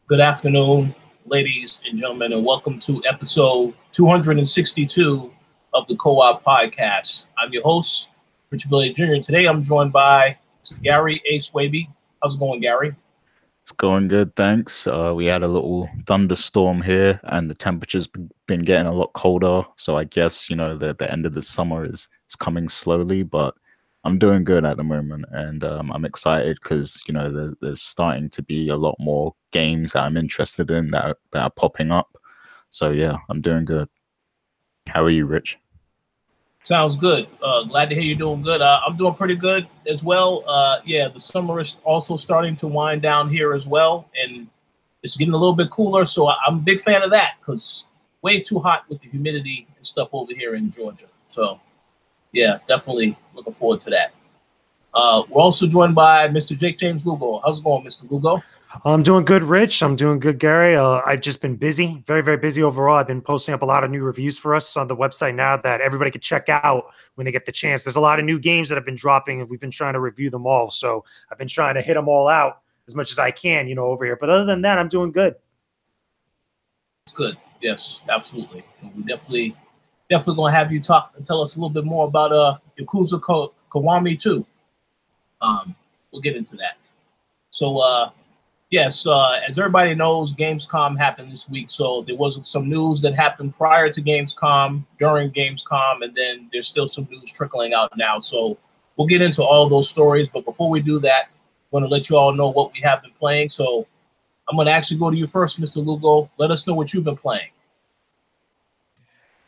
Good afternoon, ladies and gentlemen, and welcome to episode 262 of the Co-op Podcast. I'm your host, Richard Billy Jr. Today I'm joined by Mr. Gary A. Swaby. How's it going, Gary? It's going good, thanks. We had a little thunderstorm here, and the temperature's been getting a lot colder. So I guess the end of the summer is coming slowly, but I'm doing good at the moment, and I'm excited because there's starting to be a lot more games that I'm interested in that are popping up. So yeah, I'm doing good. How are you, Rich? Sounds good. Glad to hear you're doing good. I'm doing pretty good as well. Yeah, the summer is also starting to wind down here as well, and it's getting a little bit cooler. So I'm a big fan of that because way too hot with the humidity and stuff over here in Georgia. So yeah, definitely looking forward to that. We're also joined by Mr. Jake James Lugo. How's it going, Mr. Lugo? I'm doing good, Rich. I'm doing good, Gary. I've just been busy, very, very busy overall. I've been posting up a lot of new reviews for us on the website now that everybody can check out when they get the chance. There's a lot of new games that have been dropping, and we've been trying to review them all. So I've been trying to hit them all out as much as I can, over here. But other than that, I'm doing good. It's good. Yes, absolutely. And we definitely gonna have you talk and tell us a little bit more about Yakuza Kiwami 2. We'll get into that. So yes, as everybody knows, Gamescom happened this week. So there was some news that happened prior to Gamescom, during Gamescom, and then there's still some news trickling out now. So we'll get into all those stories. But before we do that, I want to let you all know what we have been playing. So I'm going to actually go to you first, Mr. Lugo. Let us know what you've been playing.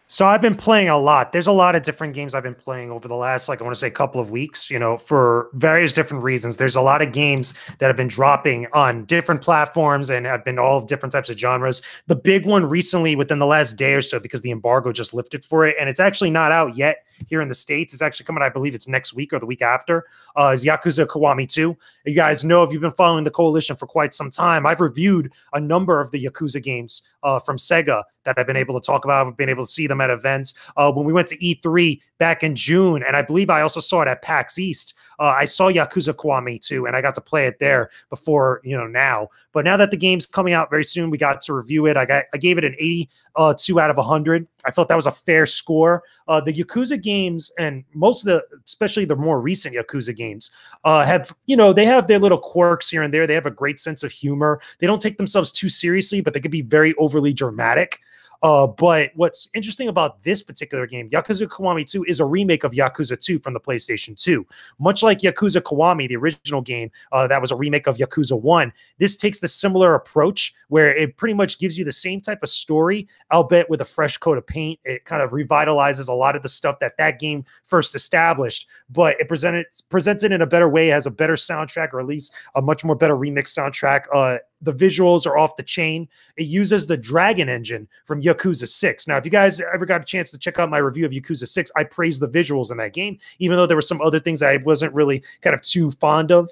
So I've been playing a lot. There's a lot of different games I've been playing over the last, I want to say, couple of weeks, for various different reasons. There's a lot of games that have been dropping on different platforms and have been all different types of genres. The big one recently within the last day or so, because the embargo just lifted for it, and it's actually not out yet here in the States. It's actually coming, I believe it's next week or the week after, is Yakuza Kiwami 2. You guys know, if you've been following the Koalition for quite some time, I've reviewed a number of the Yakuza games from Sega that I've been able to talk about. I've been able to see them at events. When we went to E3 back in June, and I believe I also saw it at PAX East, I saw Yakuza Kiwami 2, and I got to play it there before, now. But now that the game's coming out very soon, we got to review it. I gave it an 82 out of 100. I felt that was a fair score. The Yakuza games, and most of especially the more recent Yakuza games, have, they have their little quirks here and there. They have a great sense of humor. They don't take themselves too seriously, but they can be very overly dramatic. But what's interesting about this particular game, Yakuza Kiwami 2, is a remake of Yakuza 2 from the PlayStation 2. Much like Yakuza Kiwami, the original game, that was a remake of Yakuza 1, this takes the similar approach where it pretty much gives you the same type of story, albeit with a fresh coat of paint. It kind of revitalizes a lot of the stuff that game first established, but it presents it in a better way, has a better soundtrack, or at least a much more better remix soundtrack. The visuals are off the chain. It uses the Dragon engine from Yakuza 6. Now, if you guys ever got a chance to check out my review of Yakuza 6, I praised the visuals in that game, even though there were some other things that I wasn't really kind of too fond of.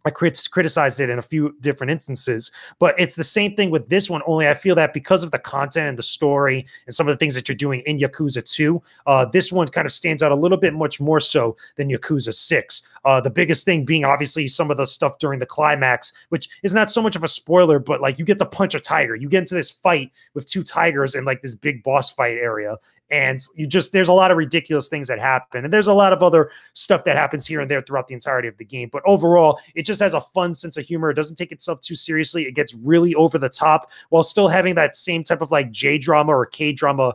I criticized it in a few different instances, but it's the same thing with this one, only I feel that because of the content and the story and some of the things that you're doing in Yakuza 2, this one kind of stands out a little bit much more so than Yakuza 6. The biggest thing being obviously some of the stuff during the climax, which is not so much of a spoiler, but like you get to punch a tiger. You get into this fight with two tigers in like this big boss fight area. And there's a lot of ridiculous things that happen. And there's a lot of other stuff that happens here and there throughout the entirety of the game. But overall, it just has a fun sense of humor. It doesn't take itself too seriously. It gets really over the top while still having that same type of like J-drama or K-drama,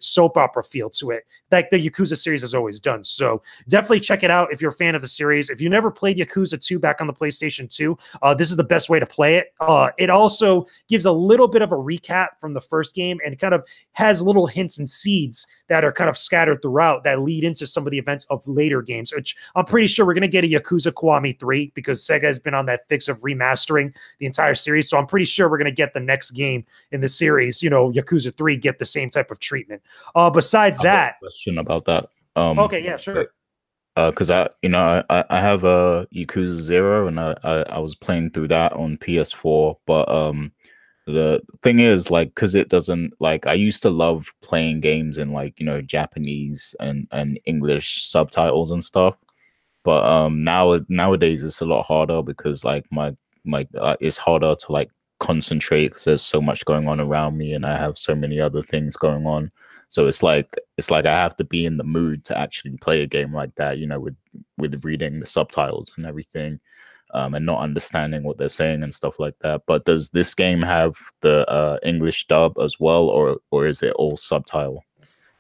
soap opera feel to it, like the Yakuza series has always done. So definitely check it out if you're a fan of the series. If you never played Yakuza 2 back on the PlayStation 2, this is the best way to play it. It also gives a little bit of a recap from the first game and kind of has little hints and seeds that are kind of scattered throughout that lead into some of the events of later games, which I'm pretty sure we're going to get a Yakuza Kiwami 3 because Sega has been on that fix of remastering the entire series. So I'm pretty sure we're going to get the next game in the series, Yakuza 3, get the same type of treatment. Besides that, question about that. Okay, yeah, sure. Because I have a Yakuza 0 and I was playing through that on PS4, but the thing is, like, because it doesn't, like, I used to love playing games in, like, Japanese and English subtitles and stuff, but nowadays it's a lot harder because, like, my it's harder to, like, concentrate because there's so much going on around me and I have so many other things going on. So it's like I have to be in the mood to actually play a game like that, you know, with reading the subtitles and everything, and not understanding what they're saying and stuff like that. But does this game have the English dub as well, or is it all subtitle?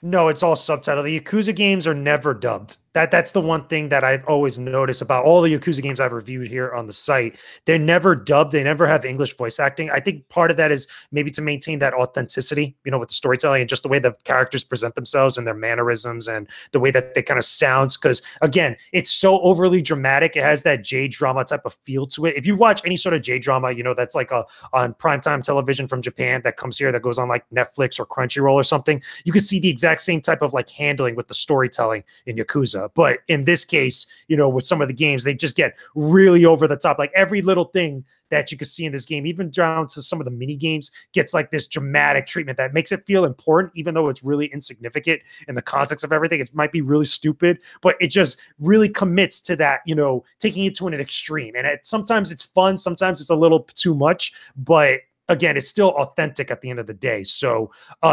No, it's all subtitled. The Yakuza games are never dubbed. That's the one thing that I've always noticed about all the Yakuza games I've reviewed here on the site. They're never dubbed. They never have English voice acting. I think part of that is maybe to maintain that authenticity, you know, with the storytelling and just the way the characters present themselves and their mannerisms and the way that they kind of sounds. Because again, it's so overly dramatic. It has that J-drama type of feel to it. If you watch any sort of J-drama, you know, that's like on primetime television from Japan that comes here, that goes on like Netflix or Crunchyroll or something, you could see the exact same type of like handling with the storytelling in Yakuza. But in this case, you know, with some of the games, they just get really over the top. Like every little thing that you can see in this game, even down to some of the mini games, gets like this dramatic treatment that makes it feel important, even though it's really insignificant in the context of everything. It might be really stupid, but it just really commits to that, you know, taking it to an extreme. And sometimes it's fun, sometimes it's a little too much, but again, it's still authentic at the end of the day. So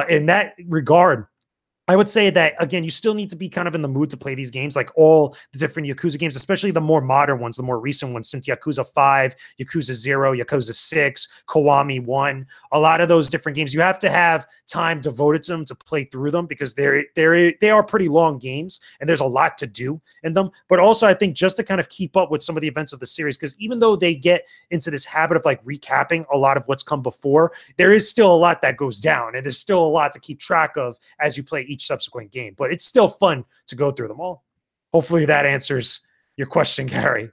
in that regard, I would say that, again, you still need to be kind of in the mood to play these games, like all the different Yakuza games, especially the more modern ones, the more recent ones, since Yakuza 5, Yakuza 0, Yakuza 6, Kiwami 1. A lot of those different games, you have to have time devoted to them to play through them because they are pretty long games and there's a lot to do in them. But also, I think just to kind of keep up with some of the events of the series, because even though they get into this habit of like recapping a lot of what's come before, there is still a lot that goes down and there's still a lot to keep track of as you play each subsequent game, but it's still fun to go through them all. Hopefully that answers your question, Gary.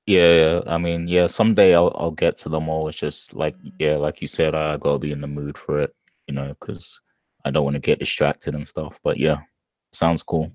Yeah, I mean, yeah, someday I'll get to them all. It's just like, yeah, like you said, I gotta be in the mood for it, you know, because I don't want to get distracted and stuff. But yeah, sounds cool.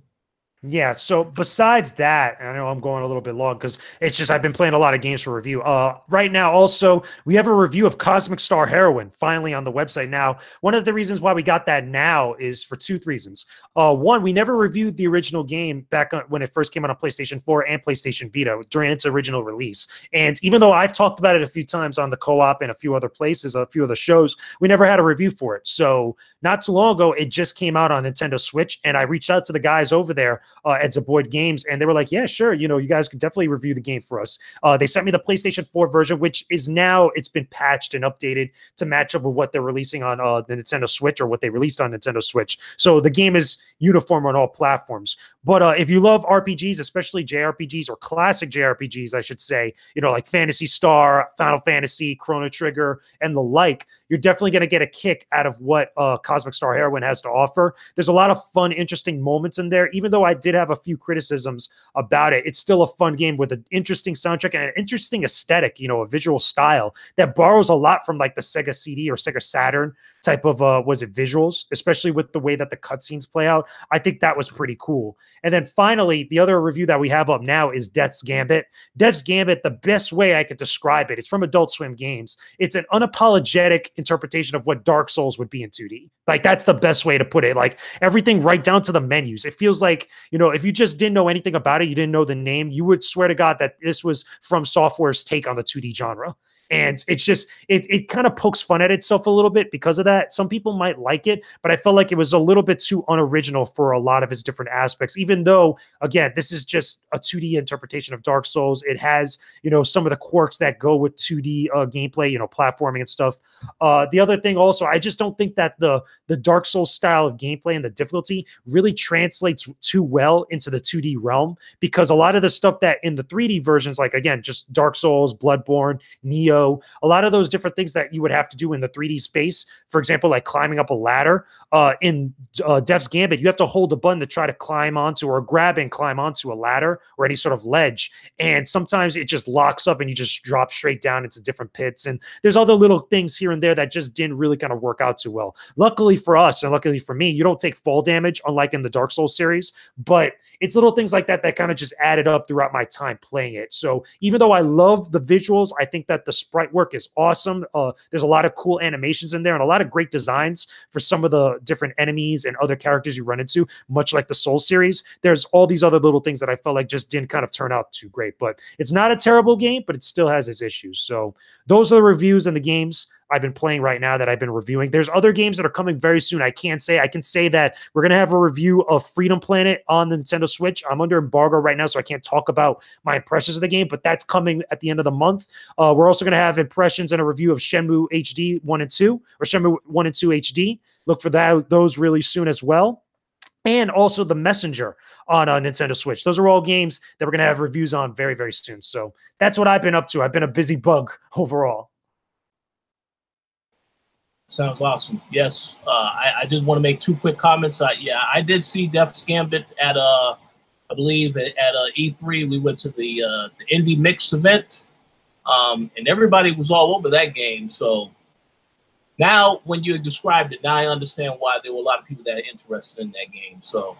Yeah, so besides that, and I know I'm going a little bit long because it's just I've been playing a lot of games for review. Right now, also, we have a review of Cosmic Star Heroine finally on the website. Now, one of the reasons why we got that now is for two reasons. One, we never reviewed the original game back when it first came out on PlayStation 4 and PlayStation Vita during its original release. And even though I've talked about it a few times on the co-op and a few other places, a few other shows, we never had a review for it. So not too long ago, it just came out on Nintendo Switch, and I reached out to the guys over there at Zaboid Games, and they were like, yeah, sure, you know, you guys can definitely review the game for us. They sent me the PlayStation 4 version, which is now, it's been patched and updated to match up with what they're releasing on the Nintendo Switch, or what they released on Nintendo Switch. So the game is uniform on all platforms. But if you love RPGs, especially JRPGs or classic JRPGs, I should say, you know, like Phantasy Star, Final Fantasy, Chrono Trigger, and the like, you're definitely going to get a kick out of what Cosmic Star Heroine has to offer. There's a lot of fun, interesting moments in there. Even though I did have a few criticisms about it, it's still a fun game with an interesting soundtrack and an interesting aesthetic, you know, a visual style that borrows a lot from like the Sega CD or Sega Saturn type of visuals, especially with the way that the cutscenes play out. I think that was pretty cool. And then finally, the other review that we have up now is Death's Gambit. Death's Gambit, the best way I could describe it, it's from Adult Swim Games. It's an unapologetic interpretation of what Dark Souls would be in 2D. Like, that's the best way to put it. Like, everything right down to the menus. It feels like, you know, if you just didn't know anything about it, you didn't know the name, you would swear to God that this was From Software's take on the 2D genre. And it's just, it kind of pokes fun at itself a little bit because of that. Some people might like it, but I felt like it was a little bit too unoriginal for a lot of its different aspects, even though, again, this is just a 2D interpretation of Dark Souls. It has, you know, some of the quirks that go with 2D gameplay, you know, platforming and stuff. The other thing also, I just don't think that the Dark Souls style of gameplay and the difficulty really translates too well into the 2D realm, because a lot of the stuff that in the 3D versions, like, again, just Dark Souls, Bloodborne, Neo, a lot of those different things that you would have to do in the 3D space, for example, like climbing up a ladder, in Death's Gambit, you have to hold a button to try to climb onto or grab and climb onto a ladder or any sort of ledge. And sometimes it just locks up and you just drop straight down into different pits. And there's other little things here and there that just didn't really kind of work out too well. Luckily for us, and luckily for me, you don't take fall damage, unlike in the Dark Souls series, but it's little things like that that kind of just added up throughout my time playing it. So even though I love the visuals, I think that the sprite work is awesome. There's a lot of cool animations in there and a lot of great designs for some of the different enemies and other characters you run into, much like the Souls series. There's all these other little things that I felt like just didn't kind of turn out too great, but it's not a terrible game, but it still has its issues. So those are the reviews and the games I've been playing right now that I've been reviewing. There's other games that are coming very soon. I can say that we're going to have a review of Freedom Planet on the Nintendo Switch. I'm under embargo right now, so I can't talk about my impressions of the game, but that's coming at the end of the month. We're also going to have impressions and a review of Shenmue HD 1 and 2, or Shenmue 1 and 2 HD. Look for those really soon as well. And also The Messenger on Nintendo Switch. Those are all games that we're going to have reviews on very, very soon. So that's what I've been up to. I've been a busy bug overall. Sounds awesome. Yes. I just want to make 2 quick comments. I did see Death's Gambit at, I believe, at E3. We went to the Indie Mix event, and everybody was all over that game. So now, when you described it, now I understand why there were a lot of people that are interested in that game. So,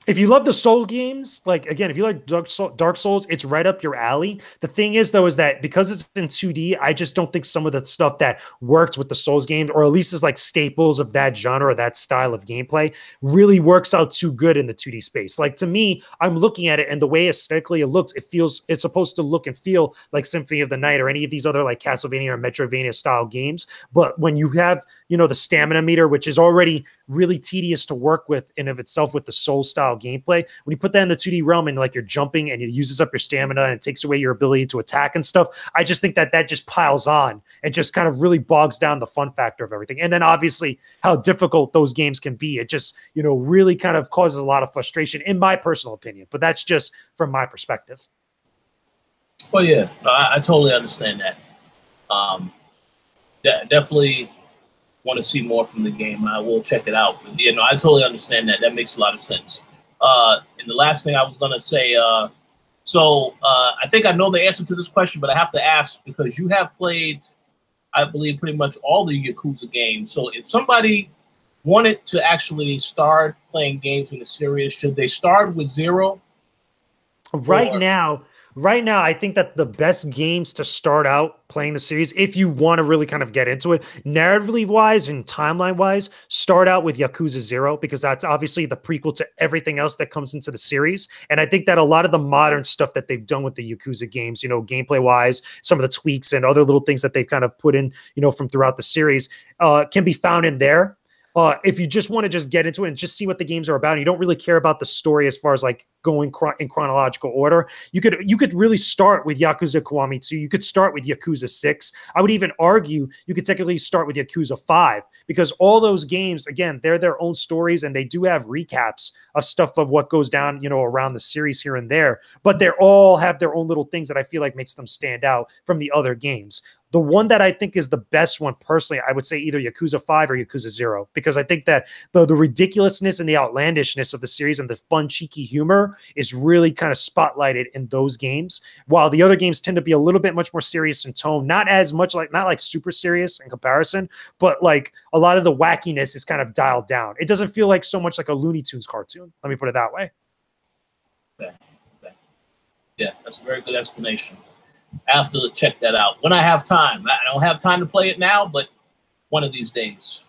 if you love the Soul games, like, again, if you like Dark Souls, it's right up your alley. The thing is, though, is that because it's in 2D, I just don't think some of the stuff that worked with the Souls games, or at least is like staples of that genre or that style of gameplay, really works out too good in the 2D space. Like, to me, I'm looking at it, and the way aesthetically it looks, it's supposed to look and feel like Symphony of the Night or any of these other like Castlevania or Metroidvania style games. But when you have, the stamina meter, which is already really tedious to work with in of itself with the Soul style gameplay, when you put that in the 2D realm and like you're jumping and it uses up your stamina and it takes away your ability to attack and stuff, I just think that just piles on and just kind of really bogs down the fun factor of everything. And then obviously how difficult those games can be. It just, really kind of causes a lot of frustration in my personal opinion, but that's just from my perspective. Well, yeah, I totally understand that. Definitely want to see more from the game. I will check it out. But, I totally understand that. That makes a lot of sense. And the last thing I was going to say, I think I know the answer to this question, but I have to ask because you have played, I believe, pretty much all the Yakuza games. So if somebody wanted to actually start playing games in the series, should they start with 0? Right now, I think that the best games to start out playing the series, if you want to really kind of get into it, narratively wise and timeline wise, start out with Yakuza 0, because that's obviously the prequel to everything else that comes into the series. And I think that a lot of the modern stuff that they've done with the Yakuza games, gameplay wise, some of the tweaks and other little things that they've kind of put in, from throughout the series, can be found in there. If you just want to just get into it and just see what the games are about, and you don't really care about the story as far as like going in chronological order, you could really start with Yakuza Kiwami 2. You could start with Yakuza 6. I would even argue you could technically start with Yakuza 5, because all those games, again, they're their own stories and they do have recaps of stuff of what goes down, around the series here and there. But they all have their own little things that I feel like makes them stand out from the other games. The one that I think is the best one, personally, I would say either Yakuza 5 or Yakuza 0, because I think that the ridiculousness and the outlandishness of the series and the fun, cheeky humor is really kind of spotlighted in those games, while the other games tend to be a little bit much more serious in tone, not like super serious in comparison, but like a lot of the wackiness is kind of dialed down. It doesn't feel like so much like a Looney Tunes cartoon. Let me put it that way. Yeah, that's a very good explanation. I have to check that out when I have time. I don't have time to play it now, but one of these days.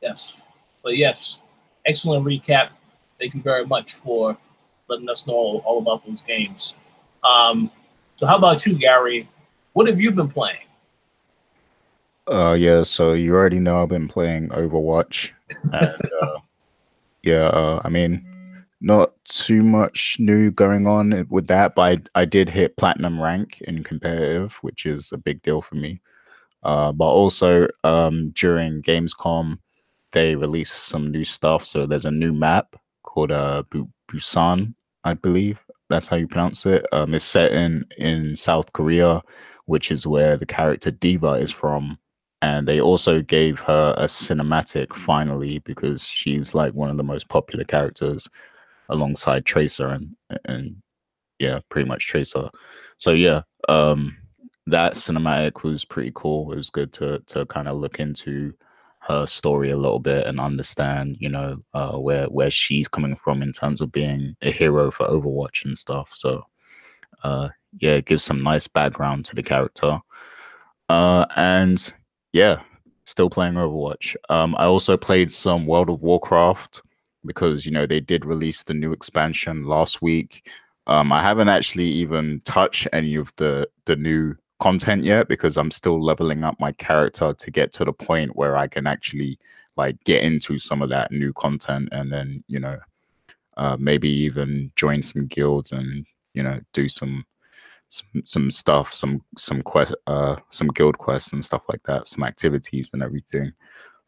Yes. But yes, excellent recap. Thank you very much for letting us know all about those games. So how about you, Gary? What have you been playing? Yeah, so you already know I've been playing Overwatch. And I mean, not too much new going on with that, but I did hit platinum rank in competitive, which is a big deal for me. But also during Gamescom, they released some new stuff. So there's a new map called Busan, I believe that's how you pronounce it. It's set in South Korea, which is where the character Diva is from. And they also gave her a cinematic finally, because she's like one of the most popular characters alongside Tracer and yeah, pretty much Tracer. So yeah, that cinematic was pretty cool. It was good to kind of look into her story a little bit and understand, where she's coming from in terms of being a hero for Overwatch and stuff. So yeah, it gives some nice background to the character. And yeah, still playing Overwatch. I also played some World of Warcraft because they did release the new expansion last week. I haven't actually even touched any of the new content yet because I'm still leveling up my character to get to the point where I can actually like get into some of that new content and then maybe even join some guilds and do some stuff, some quest, some guild quests and stuff like that, some activities and everything.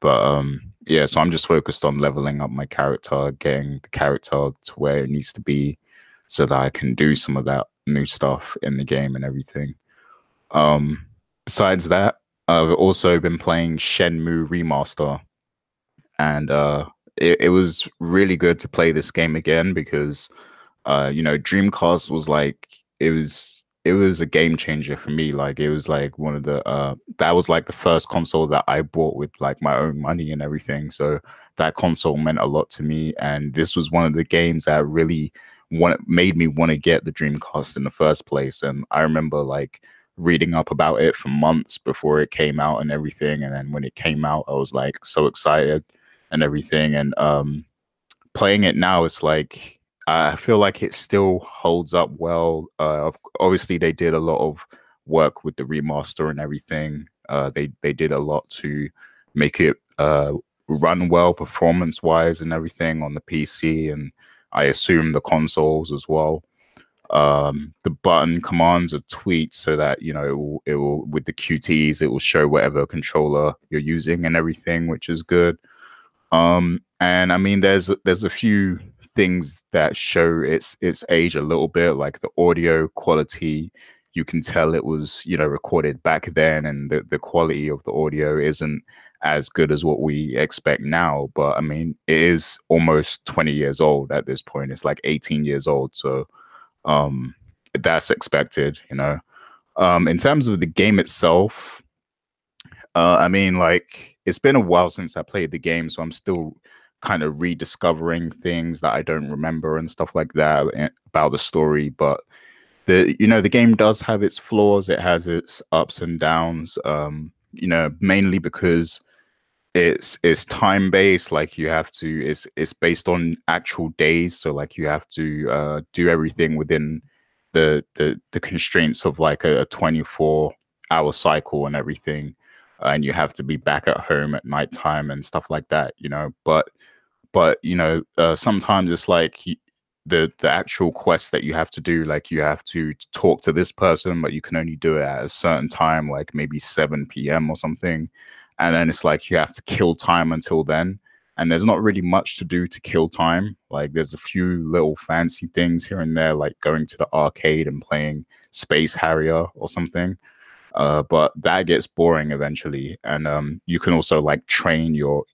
But yeah, so I'm just focused on leveling up my character, getting the character to where it needs to be, so that I can do some of that new stuff in the game and everything. Besides that, I've also been playing Shenmue Remaster, and it was really good to play this game again because Dreamcast was like it was a game changer for me. Like it was like one of the that was like the first console that I bought with like my own money and everything. So that console meant a lot to me, and this was one of the games that really made me want to get the Dreamcast in the first place. And I remember like reading up about it for months before it came out and everything. And then when it came out, I was like so excited and everything. And playing it now, it's like I feel like it still holds up well. Obviously, they did a lot of work with the remaster and everything. They did a lot to make it run well performance wise and everything on the PC, and I assume the consoles as well. The button commands are tweaked so that it will with the QTs it will show whatever controller you're using and everything, which is good. And I mean, there's a few things that show its age a little bit, like the audio quality. You can tell it was recorded back then, and the quality of the audio isn't as good as what we expect now. But I mean, it is almost 20 years old at this point. It's like 18 years old, so that's expected. In terms of the game itself, I mean, like, it's been a while since I played the game, so I'm still kind of rediscovering things that I don't remember and stuff like that about the story. But the game does have its flaws. It has its ups and downs. Mainly because it's time based. Like you have to, it's based on actual days. So like you have to do everything within the constraints of like a 24-hour cycle and everything, and you have to be back at home at nighttime and stuff like that. But sometimes it's like the actual quest that you have to do, like you have to talk to this person, but you can only do it at a certain time, like maybe 7 p.m. or something. And then it's like you have to kill time until then. And there's not really much to do to kill time. Like there's a few little fancy things here and there, like going to the arcade and playing Space Harrier or something. But that gets boring eventually. And you can also like train your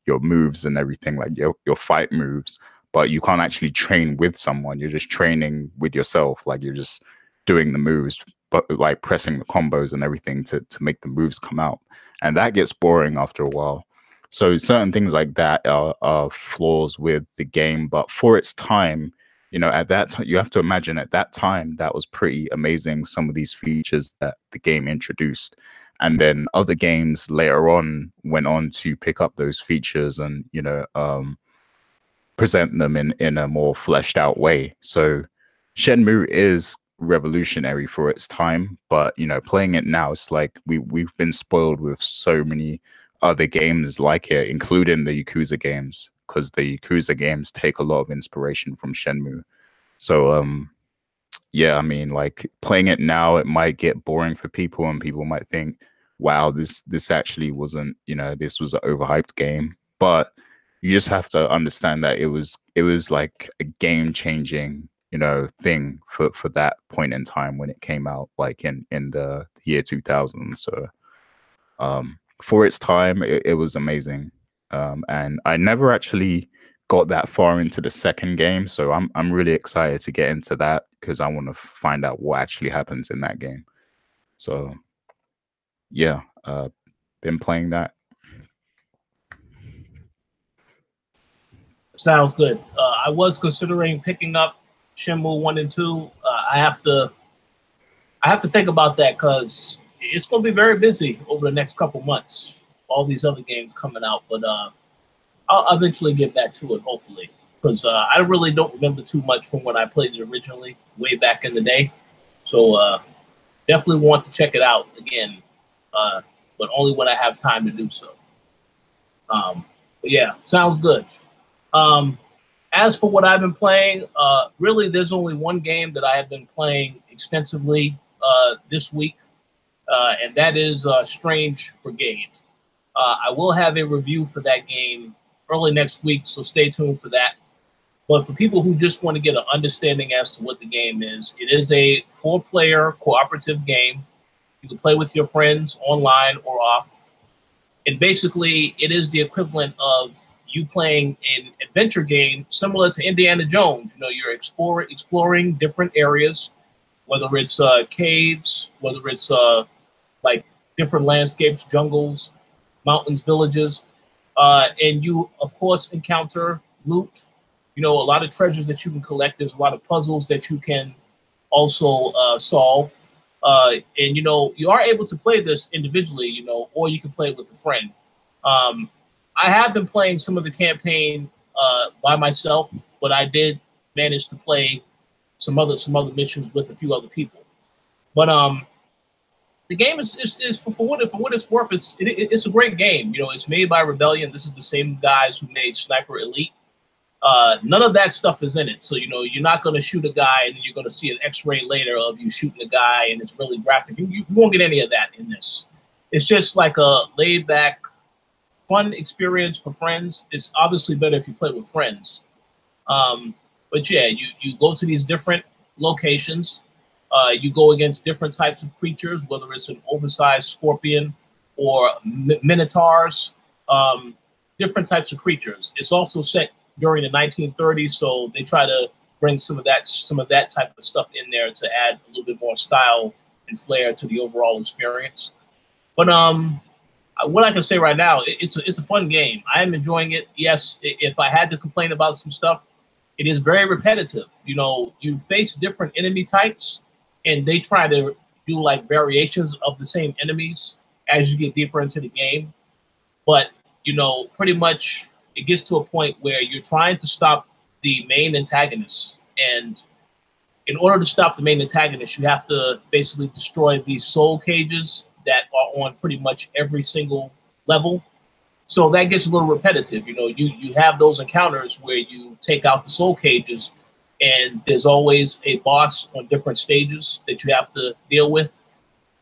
moves and everything, like your fight moves, but you can't actually train with someone. You're just training with yourself. Like you're just doing the moves, but like pressing the combos and everything to make the moves come out. And that gets boring after a while. So certain things like that are flaws with the game, but for its time, at that time, you have to imagine at that time, that was pretty amazing. Some of these features that the game introduced. And then other games later on went on to pick up those features and, present them in a more fleshed out way. So Shenmue is revolutionary for its time, but playing it now, it's like we've been spoiled with so many other games like it, including the Yakuza games, because the Yakuza games take a lot of inspiration from Shenmue. So yeah, I mean, like playing it now, it might get boring for people, and people might think, wow, this actually wasn't, this was an overhyped game. But you just have to understand that it was like a game changing, thing for that point in time when it came out, like in the year 2000. So for its time, it was amazing. And I never actually got that far into the second game, so I'm really excited to get into that because I want to find out what actually happens in that game. So yeah, been playing that. Sounds good. I was considering picking up Shenmue 1 and 2. I have to think about that because it's going to be very busy over the next couple months. All these other games coming out, but I'll eventually get back to it, hopefully, because I really don't remember too much from when I played it originally, way back in the day. So definitely want to check it out again, but only when I have time to do so. But yeah, sounds good. As for what I've been playing, really, there's only one game that I have been playing extensively this week, and that is Strange Brigade. I will have a review for that game early next week, so stay tuned for that. But for people who just want to get an understanding as to what the game is, it is a 4-player cooperative game. You can play with your friends online or off. And basically, it is the equivalent of you playing an adventure game similar to Indiana Jones. You know, you're exploring different areas, whether it's caves, whether it's like different landscapes, jungles, mountains, villages. And you, of course, encounter loot. You know, a lot of treasures that you can collect. There's a lot of puzzles that you can also solve. And, you know, you are able to play this individually, you know, or you can play it with a friend. I have been playing some of the campaign by myself, but I did manage to play some other missions with a few other people. But the game is for what it's worth. It's a great game. You know, it's made by Rebellion. This is the same guys who made Sniper Elite. None of that stuff is in it. So, you know, you're not going to shoot a guy and then you're going to see an X-ray later of you shooting a guy and it's really graphic. You won't get any of that in this. It's just like a laid-back, fun experience for friends. It's obviously better if you play with friends. But yeah, you go to these different locations. You go against different types of creatures, whether it's an oversized scorpion or minotaurs, different types of creatures. It's also set during the 1930s, so they try to bring some of that type of stuff in there to add a little bit more style and flair to the overall experience. But what I can say right now, it's a fun game. I am enjoying it. Yes, if I had to complain about some stuff, it is very repetitive. You know, you face different enemy types, and they try to do like variations of the same enemies as you get deeper into the game. But, you know, pretty much it gets to a point where you're trying to stop the main antagonist. And in order to stop the main antagonist, you have to basically destroy these soul cages that are on pretty much every single level. So that gets a little repetitive. You know, you have those encounters where you take out the soul cages, and there's always a boss on different stages that you have to deal with.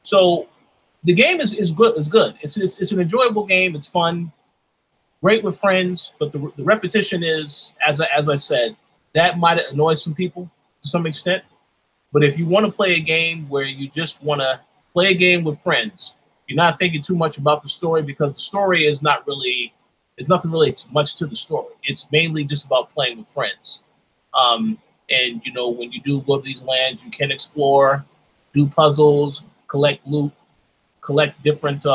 So the game is good. It's an enjoyable game. It's fun, great with friends. But the repetition is, as I said, that might annoy some people to some extent. But if you want to play a game where you just want to play a game with friends, you're not thinking too much about the story, because the story is not really, there's nothing really much to the story. It's mainly just about playing with friends. And, you know, when you do go to these lands, you can explore, do puzzles, collect loot, collect different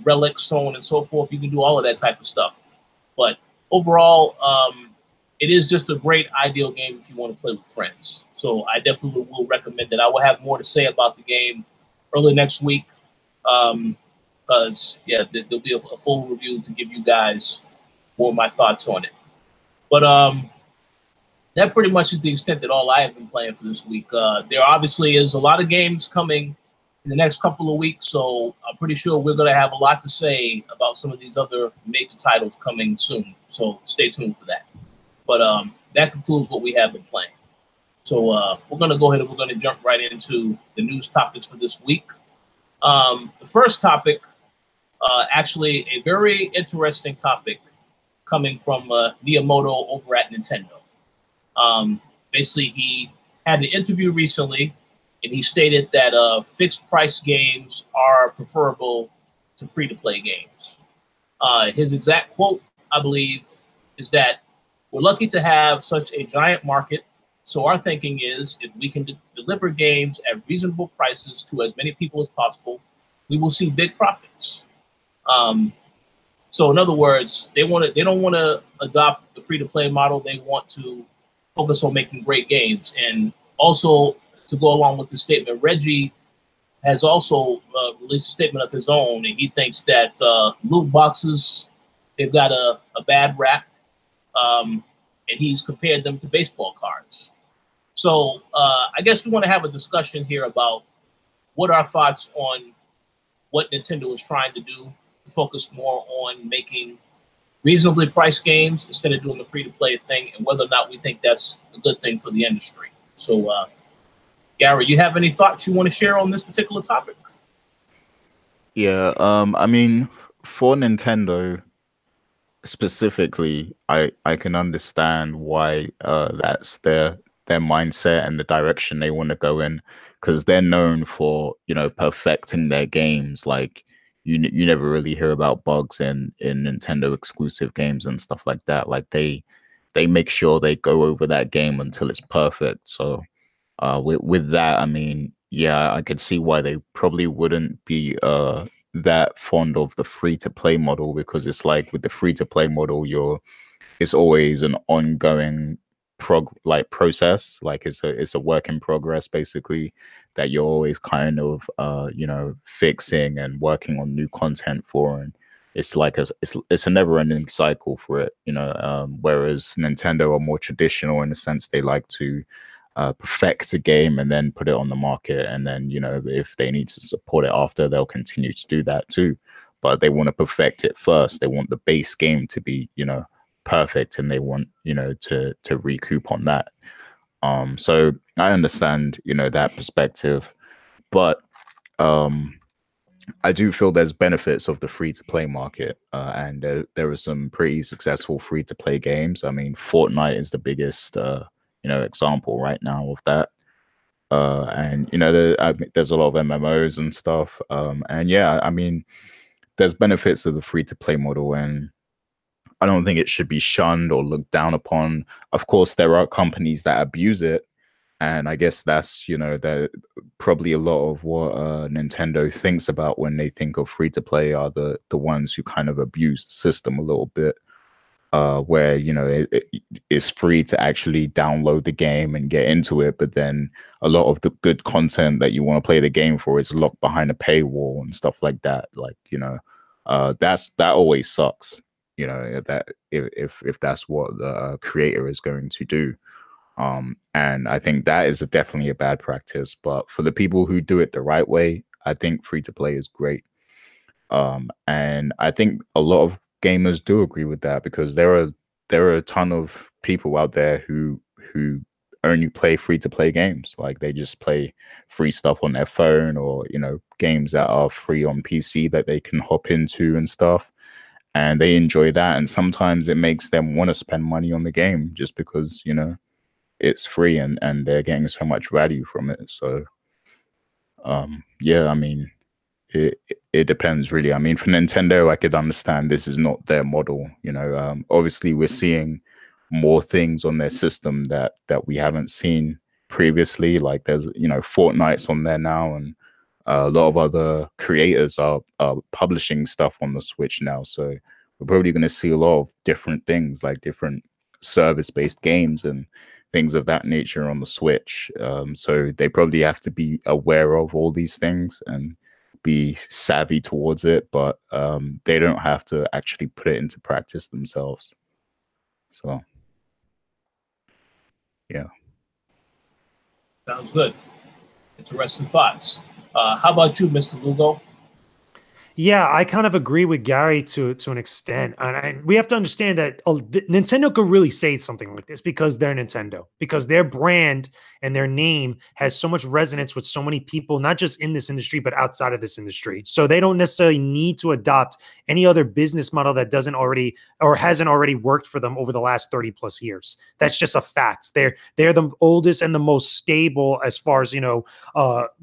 relics, so on and so forth. You can do all of that type of stuff. But overall, it is just a great, ideal game if you want to play with friends. So I definitely will recommend it. I will have more to say about the game early next week. Because, yeah, there'll be a full review to give you guys more of my thoughts on it. But that pretty much is the extent that all I have been playing for this week. There obviously is a lot of games coming in the next couple of weeks, so I'm pretty sure we're going to have a lot to say about some of these other major titles coming soon. So stay tuned for that. But that concludes what we have been playing. So we're going to go ahead and we're going to jump right into the news topics for this week. The first topic, actually a very interesting topic coming from Miyamoto over at Nintendo. Basically, he had an interview recently, and he stated that fixed price games are preferable to free-to-play games. His exact quote, I believe, is that we're lucky to have such a giant market. So our thinking is, if we can deliver games at reasonable prices to as many people as possible, we will see big profits. So in other words, they don't want to adopt the free-to-play model. They want to focus on making great games. And also, to go along with the statement, Reggie has also released a statement of his own, and he thinks that loot boxes, they've got a bad rap, and he's compared them to baseball cards. So I guess we want to have a discussion here about what our thoughts on what Nintendo is trying to do, to focus more on making reasonably priced games instead of doing the free-to-play thing, and whether or not we think that's a good thing for the industry. So, Gary, you have any thoughts you want to share on this particular topic? Yeah, I mean, for Nintendo specifically, I can understand why that's their mindset and the direction they want to go in, because they're known for, you know, perfecting their games. Like you never really hear about bugs in Nintendo exclusive games and stuff like that. Like they make sure they go over that game until it's perfect. So with that, I mean, yeah, I could see why they probably wouldn't be that fond of the free to play model, because it's like with the free to play model, it's always an ongoing process. Like it's a work in progress, basically, that you're always kind of you know, fixing and working on new content for, and it's like it's a never ending cycle for it, you know. Whereas Nintendo are more traditional in the sense they like to perfect a game and then put it on the market, and then, you know, if they need to support it after, they'll continue to do that too. But they want to perfect it first. They want the base game to be, you know, perfect, and they want, you know, to recoup on that. So I understand, you know, that perspective, but I do feel there's benefits of the free to play market, and there are some pretty successful free to play games. I mean, Fortnite is the biggest you know, example right now of that. And you know, there's a lot of MMOs and stuff. And yeah, I mean, there's benefits of the free to play model, and I don't think it should be shunned or looked down upon. Of course, there are companies that abuse it, and I guess that's, you know, that probably a lot of what Nintendo thinks about when they think of free to play are the ones who kind of abuse the system a little bit. Where, you know, it's free to actually download the game and get into it, but then a lot of the good content that you want to play the game for is locked behind a paywall and stuff like that. Like, you know, that always sucks. You know, that if that's what the creator is going to do, and I think that is definitely a bad practice. But for the people who do it the right way, I think free to play is great. And I think a lot of gamers do agree with that, because there are a ton of people out there who only play free to play games. Like they just play free stuff on their phone, or, you know, games that are free on PC that they can hop into and stuff, and they enjoy that. And sometimes it makes them want to spend money on the game just because, you know, it's free and they're getting so much value from it. So yeah, I mean, it depends really. I mean, for Nintendo, I could understand this is not their model. You know, obviously we're seeing more things on their system that we haven't seen previously. Like there's, you know, Fortnite's on there now, and a lot of other creators are publishing stuff on the Switch now. So we're probably going to see a lot of different things, like different service-based games and things of that nature on the Switch. So they probably have to be aware of all these things and be savvy towards it, but they don't have to actually put it into practice themselves. So yeah, Sounds good. Interesting thoughts. How about you, Mr. Lugo? Yeah, I kind of agree with Gary to an extent, and we have to understand that Nintendo could really say something like this because they're Nintendo, because their brand and their name has so much resonance with so many people, not just in this industry but outside of this industry. So they don't necessarily need to adopt any other business model that doesn't already or hasn't already worked for them over the last 30 plus years. That's just a fact. They're the oldest and the most stable, as far as, you know,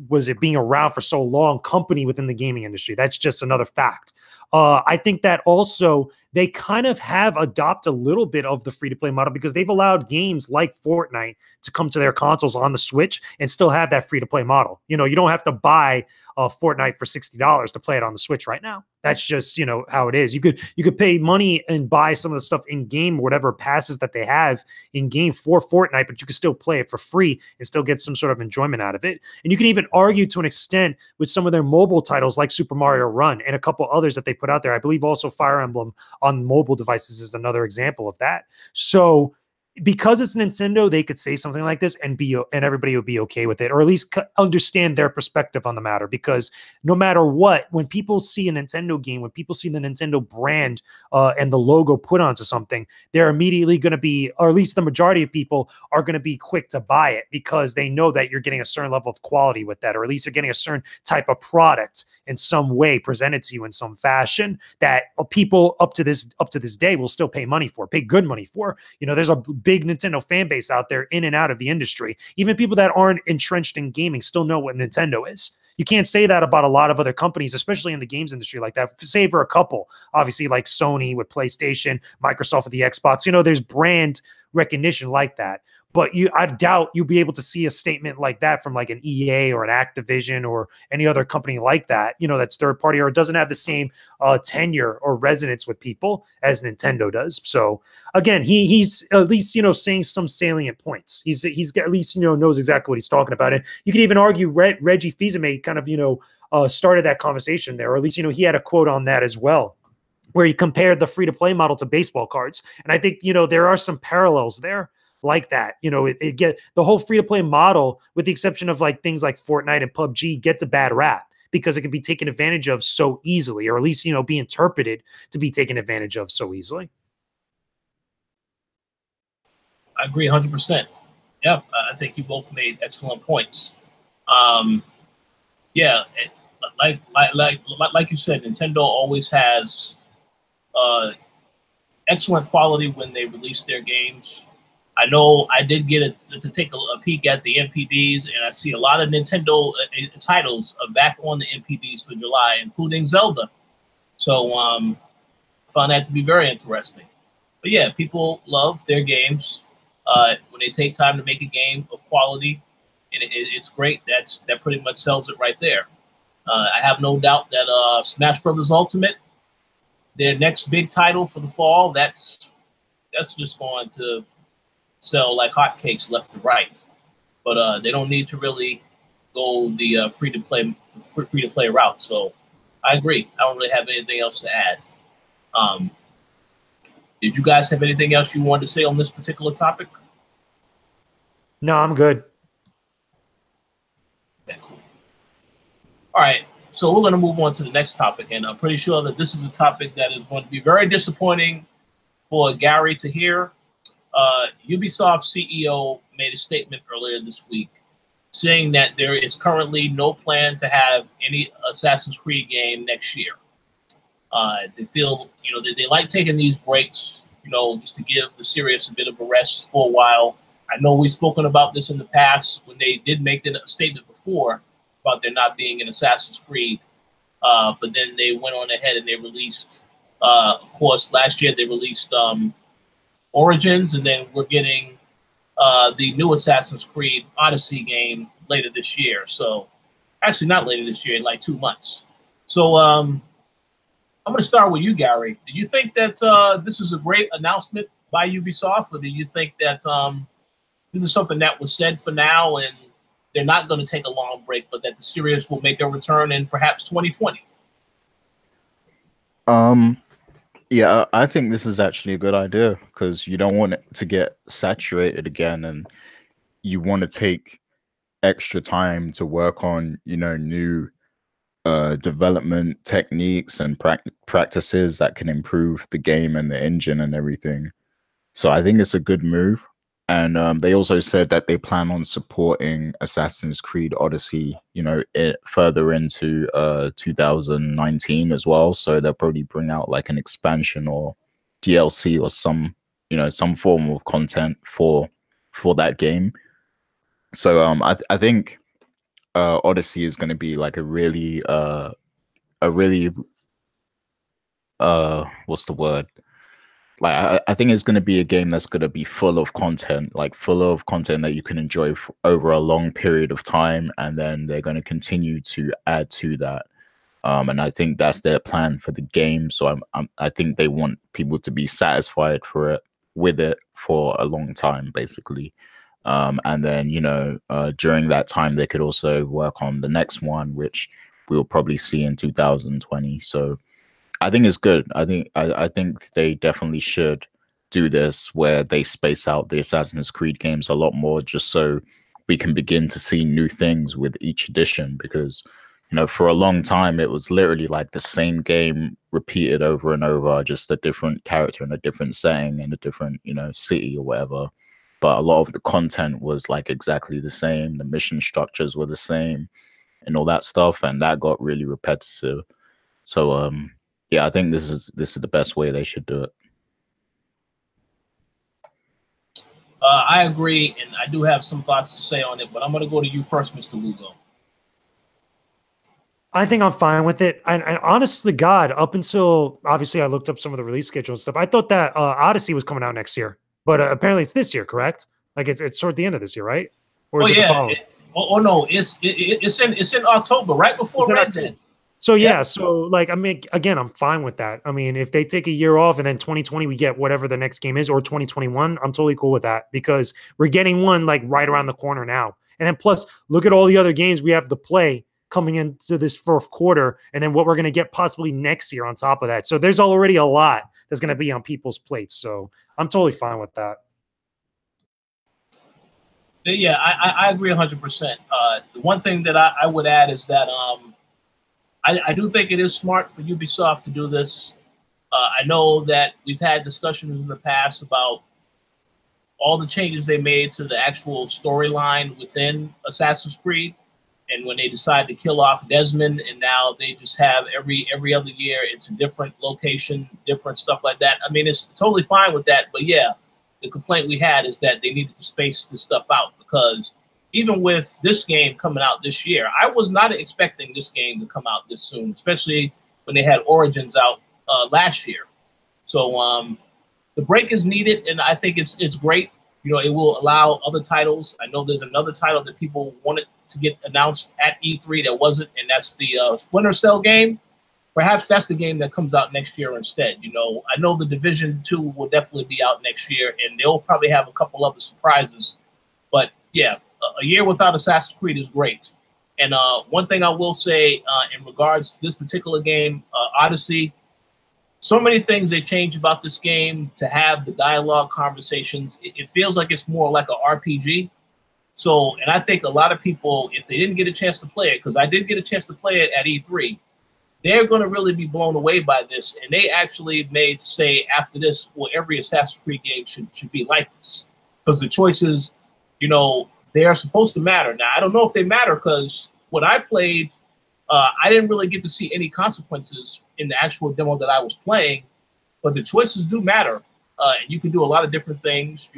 was it being around for so long, company within the gaming industry. That's just another fact. I think that also they kind of have adopted a little bit of the free-to-play model because they've allowed games like Fortnite to come to their consoles on the Switch and still have that free-to-play model. You know, you don't have to buy Fortnite for $60 to play it on the Switch right now. That's just, you know, how it is. You could pay money and buy some of the stuff in game, whatever passes that they have in game for Fortnite, but you can still play it for free and still get some sort of enjoyment out of it. And you can even argue to an extent with some of their mobile titles like Super Mario Run and a couple others that they put out there. I believe also Fire Emblem on mobile devices is another example of that. So because it's Nintendo, they could say something like this and everybody would be okay with it, or at least understand their perspective on the matter. Because no matter what, when people see a Nintendo game, when people see the Nintendo brand and the logo put onto something, they're immediately going to be, or at least the majority of people are going to be quick to buy it because they know that you're getting a certain level of quality with that, or at least you're getting a certain type of product in some way presented to you in some fashion that people up to this day will still pay money for, pay good money for. You know, there's a big Nintendo fan base out there in and out of the industry. Even people that aren't entrenched in gaming still know what Nintendo is. You can't say that about a lot of other companies, especially in the games industry like that. Say for a couple, obviously like Sony with PlayStation, Microsoft with the Xbox, you know, there's brand recognition like that. But I doubt you'll be able to see a statement like that from like an EA or an Activision or any other company like that, you know, that's third party or it doesn't have the same tenure or resonance with people as Nintendo does. So again, he's at least, you know, saying some salient points. He's at least, you know, knows exactly what he's talking about. And you could even argue Reggie Fils-Aimé kind of, you know, started that conversation there, or at least, you know, he had a quote on that as well, where he compared the free-to-play model to baseball cards. And I think, you know, there are some parallels there like that. You know, it get the whole free-to-play model, with the exception of like things like Fortnite and PUBG, gets a bad rap because it can be taken advantage of so easily, or at least, you know, be interpreted to be taken advantage of so easily. I agree 100%. Yeah, I think you both made excellent points. Yeah, like you said, Nintendo always has excellent quality when they release their games. I know I did get to take a peek at the NPDs, and I see a lot of Nintendo titles are back on the NPDs for July, including Zelda. So found that to be very interesting. But yeah, people love their games when they take time to make a game of quality, and it's great. That pretty much sells it right there. I have no doubt that Smash Brothers Ultimate, their next big title for the fall, that's just going to sell like hotcakes left to right. But they don't need to really go the free to play route. So I agree. I don't really have anything else to add. Did you guys have anything else you wanted to say on this particular topic? No, I'm good. Okay, cool. All right. So we're going to move on to the next topic, and I'm pretty sure that this is a topic that is going to be very disappointing for Gary to hear. Ubisoft CEO made a statement earlier this week saying that there is currently no plan to have any Assassin's Creed game next year. They feel, you know, they like taking these breaks, you know, just to give the series a bit of a rest for a while. I know we've spoken about this in the past when they did make a statement before about there not being an Assassin's Creed, but then they went on ahead and they released, of course, last year they released Origins, and then we're getting the new Assassin's Creed Odyssey game later this year. So actually not later this year, in like 2 months. So I'm going to start with you, Gary. Do you think that this is a great announcement by Ubisoft, or do you think that this is something that was said for now and they're not going to take a long break, but that the series will make a return in perhaps 2020? Yeah, I think this is actually a good idea because you don't want it to get saturated again, and you want to take extra time to work on, you know, new development techniques and practices that can improve the game and the engine and everything. So I think it's a good move. And they also said that they plan on supporting Assassin's Creed Odyssey, you know, further into 2019 as well. So they'll probably bring out like an expansion or DLC or some, you know, some form of content for that game. So I think Odyssey is going to be like a really what's the word? Like I think it's going to be a game that's going to be full of content, like full of content that you can enjoy over a long period of time, and then they're going to continue to add to that. And I think that's their plan for the game. So I think they want people to be satisfied with it for a long time, basically. And then during that time, they could also work on the next one, which we'll probably see in 2020. So I think it's good. I think they definitely should do this where they space out the Assassin's Creed games a lot more, just so we can begin to see new things with each edition. Because for a long time it was literally like the same game repeated over and over, just a different character in a different setting in a different city or whatever. But a lot of the content was like exactly the same. The mission structures were the same and all that stuff, and that got really repetitive. So yeah, I think this is the best way they should do it. I agree, and I do have some thoughts to say on it, but I'm going to go to you first, Mr. Lugo. I think I'm fine with it. And honestly, God, up until obviously I looked up some of the release schedule and stuff, I thought that Odyssey was coming out next year, but apparently it's this year, correct? Like it's toward the end of this year, right? Or is it the following? No, it's in October, right before Red Dead. So yeah, so like, I mean, again, I'm fine with that. I mean, if they take a year off and then 2020 we get whatever the next game is, or 2021, I'm totally cool with that, because we're getting one like right around the corner now. And then plus, look at all the other games we have to play coming into this fourth quarter, and then what we're going to get possibly next year on top of that. So there's already a lot that's going to be on people's plates. So I'm totally fine with that. Yeah, I agree 100%. The one thing that I would add is that I do think it is smart for Ubisoft to do this. I know that we've had discussions in the past about all the changes they made to the actual storyline within Assassin's Creed, and when they decide to kill off Desmond, and now they just have every other year it's a different location, different stuff like that. I mean, it's totally fine with that, but yeah, the complaint we had is that they needed to space this stuff out, because even with this game coming out this year, I was not expecting this game to come out this soon, especially when they had Origins out last year. So the break is needed, and I think it's great. It will allow other titles. I know there's another title that people wanted to get announced at E3 that wasn't, and that's the Splinter Cell game. Perhaps that's the game that comes out next year instead. I know the Division 2 will definitely be out next year, and they'll probably have a couple other surprises. But yeah, a year without Assassin's Creed is great. And one thing I will say in regards to this particular game, Odyssey, so many things they changed about this game to have the dialogue conversations. It feels like it's more like an RPG. So, and I think a lot of people, if they didn't get a chance to play it, because I did get a chance to play it at E3, they're going to really be blown away by this. And they actually may say after this, well, every Assassin's Creed game should be like this. Because the choices, they are supposed to matter. Now, I don't know if they matter, because when I played, I didn't really get to see any consequences in the actual demo that I was playing, but the choices do matter. And you can do a lot of different things,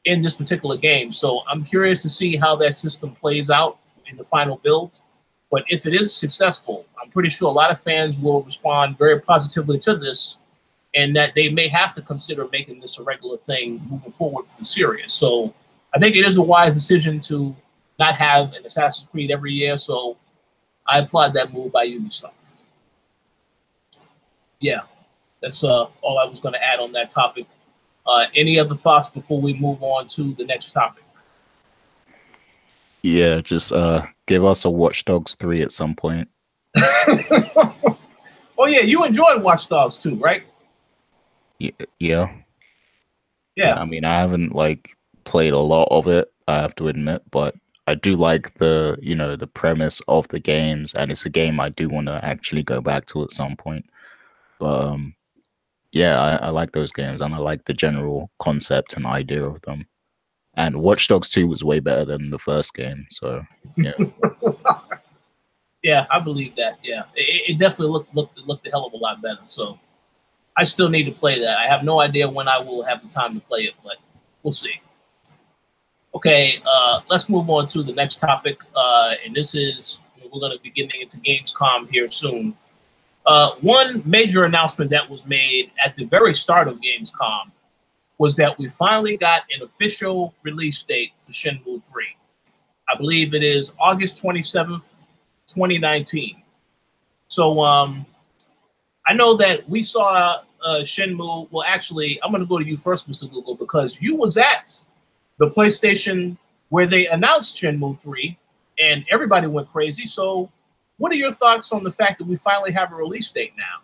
in this particular game. So I'm curious to see how that system plays out in the final build. But if it is successful, I'm pretty sure a lot of fans will respond very positively to this, and that they may have to consider making this a regular thing moving forward for the series. So I think it is a wise decision to not have an Assassin's Creed every year. So I applaud that move by Ubisoft. Yeah, that's all I was going to add on that topic. Any other thoughts before we move on to the next topic? Yeah, just give us a Watch Dogs 3 at some point. Oh yeah, you enjoyed Watch Dogs 2, right? Yeah. I mean, I haven't played a lot of it, I have to admit, but I do like the premise of the games, and it's a game I do want to actually go back to at some point. But yeah, I like those games, and I like the general concept and idea of them. And Watch Dogs 2 was way better than the first game, so yeah. Yeah, I believe that. Yeah, it definitely looked a hell of a lot better. So I still need to play that. I have no idea when I will have the time to play it, but we'll see. Okay, let's move on to the next topic, and this is, we're going to be getting into Gamescom here soon. One major announcement that was made at the very start of Gamescom was that we finally got an official release date for Shenmue 3. I believe it is August 27th, 2019. So I know that we saw Shenmue. Well, actually, I'm going to go to you first, Mr. Google, because you was at the PlayStation where they announced Shenmue 3, and everybody went crazy. So what are your thoughts on the fact that we finally have a release date now?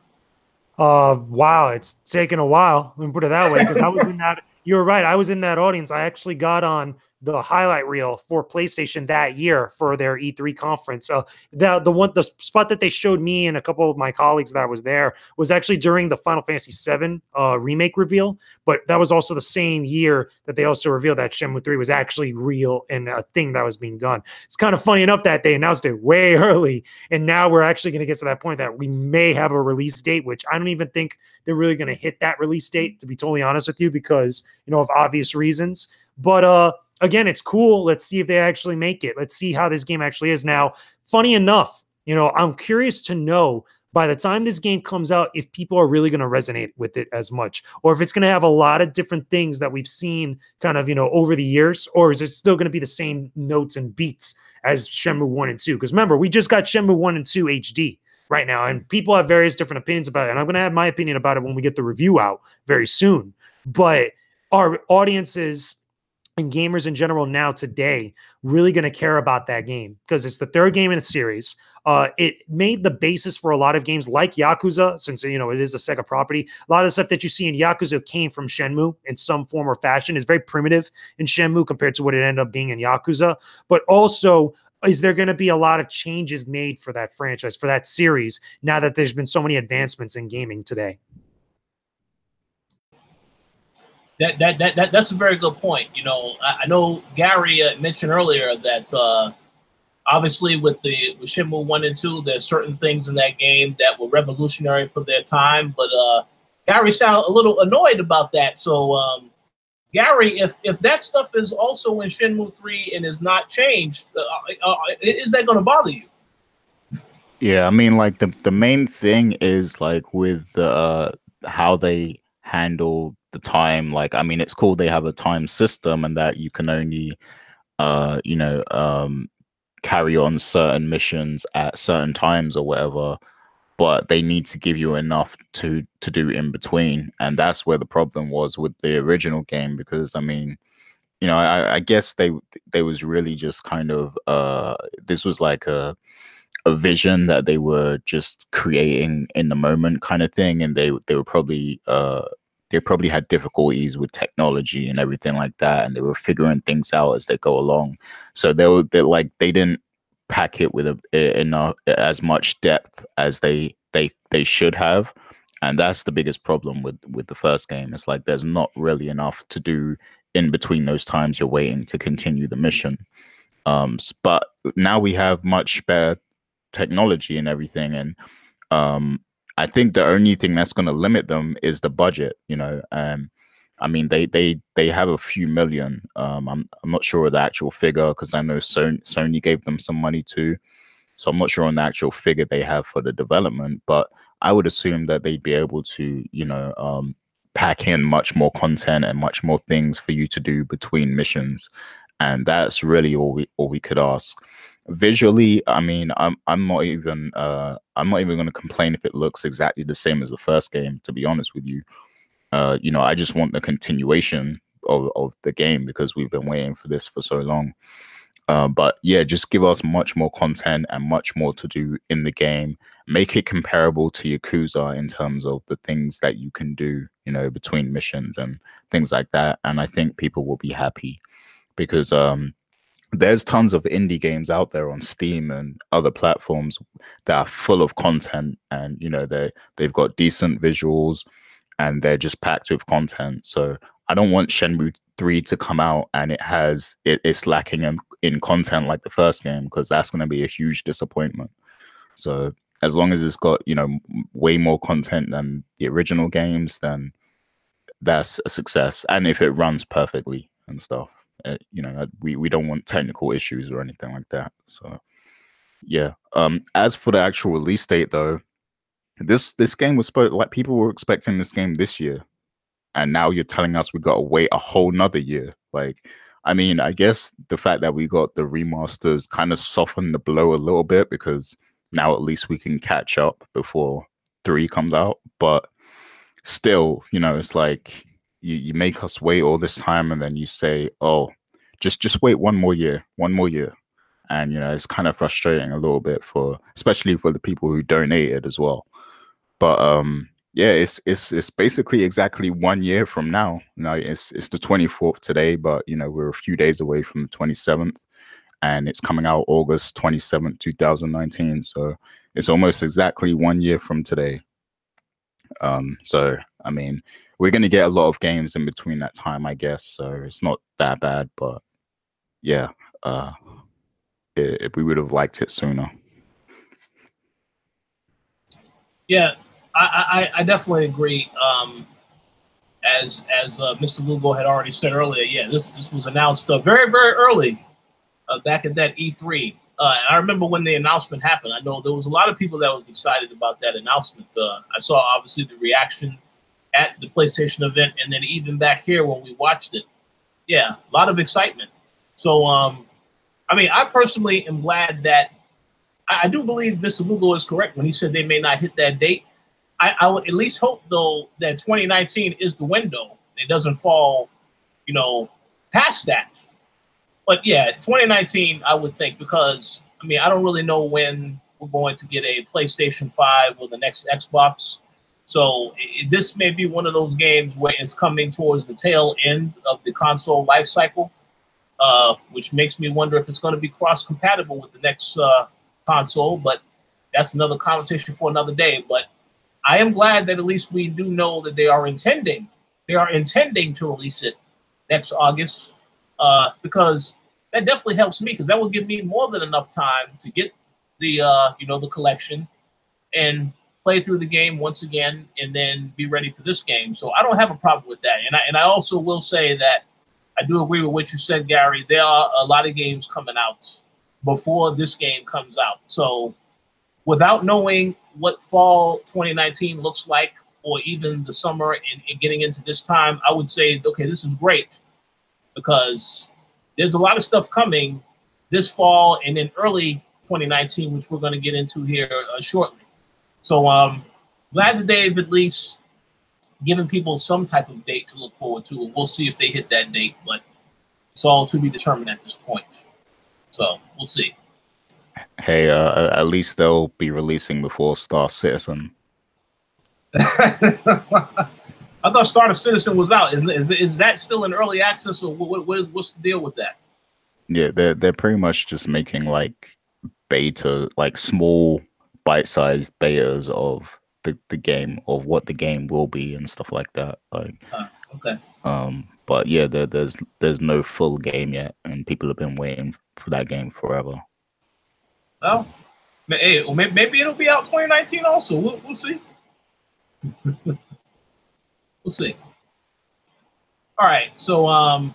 Wow, it's taken a while. Let me put it that way, because I was in that. You're right. I was in that audience. I actually got on the highlight reel for PlayStation that year for their E3 conference. The spot that they showed me and a couple of my colleagues that was there was actually during the Final Fantasy VII remake reveal. But that was also the same year that they also revealed that Shenmue 3 was actually real and a thing that was being done. It's kind of funny enough that they announced it way early, and now we're actually going to get to that point that we may have a release date, which I don't even think they're really going to hit that release date, to be totally honest with you, because, of obvious reasons. But again, it's cool. Let's see if they actually make it. Let's see how this game actually is. Now, funny enough, I'm curious to know by the time this game comes out, if people are really going to resonate with it as much, or if it's going to have a lot of different things that we've seen kind of, over the years, or is it still going to be the same notes and beats as Shenmue 1 and 2? Because remember, we just got Shenmue 1 and 2 HD right now, and people have various different opinions about it, and I'm going to have my opinion about it when we get the review out very soon. But our audiences and gamers in general now today really going to care about that game because it's the third game in a series. It made the basis for a lot of games like Yakuza, since it is a Sega property. A lot of the stuff that you see in Yakuza came from Shenmue in some form or fashion. It's very primitive in Shenmue compared to what it ended up being in Yakuza. But also, is there going to be a lot of changes made for that franchise, for that series, now that there's been so many advancements in gaming today? That's a very good point. I know Gary mentioned earlier that obviously with Shenmue 1 and 2, there's certain things in that game that were revolutionary for their time, but Gary sounded a little annoyed about that. So Gary, if that stuff is also in Shenmue 3 and is not changed, is that going to bother you? Yeah, I mean, like the main thing is like with how they handle the time. Like, I mean, it's cool they have a time system and that you can only carry on certain missions at certain times or whatever, but they need to give you enough to do in between, and that's where the problem was with the original game. Because I mean, I guess they was really just kind of this was like a vision that they were just creating in the moment kind of thing, and they were probably they probably had difficulties with technology and everything like that, and they were figuring things out as they go along. So they didn't pack it with as much depth as they should have, and that's the biggest problem with the first game. It's like there's not really enough to do in between those times you're waiting to continue the mission. But now we have much better technology and everything, and I think the only thing that's going to limit them is the budget. I mean, they have a few million. I'm not sure of the actual figure because I know Sony gave them some money too, so I'm not sure on the actual figure they have for the development. But I would assume that they'd be able to, pack in much more content and much more things for you to do between missions, and that's really all we could ask. Visually, I mean, I'm not even going to complain if it looks exactly the same as the first game, to be honest with you. I just want the continuation of the game because we've been waiting for this for so long. But yeah, just give us much more content and much more to do in the game. Make it comparable to Yakuza in terms of the things that you can do, between missions and things like that. And I think people will be happy because there's tons of indie games out there on Steam and other platforms that are full of content, and they've got decent visuals and they're just packed with content. So I don't want Shenmue 3 to come out and it's lacking in content like the first game, because that's going to be a huge disappointment. So as long as it's got way more content than the original games, then that's a success. And if it runs perfectly and stuff. We don't want technical issues or anything like that. So yeah. As for the actual release date though, this game was supposed, like, people were expecting this game this year, and now you're telling us we got to wait a whole nother year. Like, I mean, I guess the fact that we got the remasters kind of softened the blow a little bit, because now at least we can catch up before 3 comes out. But still, you know, it's like you make us wait all this time, and then you say, oh, just wait one more year. And, you know, it's kind of frustrating a little bit, for especially for the people who donated as well. But yeah, it's basically exactly 1 year from now. You know, it's the 24th today, but, you know, we're a few days away from the 27th, and it's coming out August 27th, 2019. So it's almost exactly 1 year from today. So I mean, we're gonna get a lot of games in between that time, I guess. So it's not that bad, but yeah, we would have liked it sooner. Yeah, I definitely agree. As Mr. Lugo had already said earlier, yeah, this was announced very, very early, back at that E3. And I remember when the announcement happened. I know there was a lot of people that was excited about that announcement. I saw obviously the reaction at the PlayStation event, and then even back here when we watched it. Yeah, a lot of excitement. So, I mean, I personally am glad that I do believe Mr. Lugo is correct when he said they may not hit that date. I would at least hope, though, that 2019 is the window. It doesn't fall, you know, past that. But yeah, 2019, I would think, because, I mean, I don't really know when we're going to get a PlayStation 5 or the next Xbox. So this may be one of those games where it's coming towards the tail end of the console life cycle, which makes me wonder if it's going to be cross-compatible with the next console. But that's another conversation for another day. But I am glad that at least we do know that they are intending to release it next August. Because that definitely helps me, because that will give me more than enough time to get the you know, the collection and play through the game once again, and then be ready for this game. So I don't have a problem with that. And I also will say that I do agree with what you said, Gary. There are a lot of games coming out before this game comes out. So without knowing what fall 2019 looks like, or even the summer and getting into this time, I would say, okay, this is great, because there's a lot of stuff coming this fall and in early 2019, which we're going to get into here shortly. So glad that they've at least given people some type of date to look forward to, and we'll see if they hit that date, but it's all to be determined at this point. So we'll see. Hey, at least they'll be releasing before Star Citizen. I thought Star Citizen was out. Is that still in early access, or what's the deal with that? Yeah, they're pretty much just making like beta, like small bite-sized betas of the game, of what the game will be and stuff like that. Like, okay. But yeah, there's no full game yet, and people have been waiting for that game forever. Well, hey, maybe it'll be out 2019 also. We'll see. We'll see. All right, so I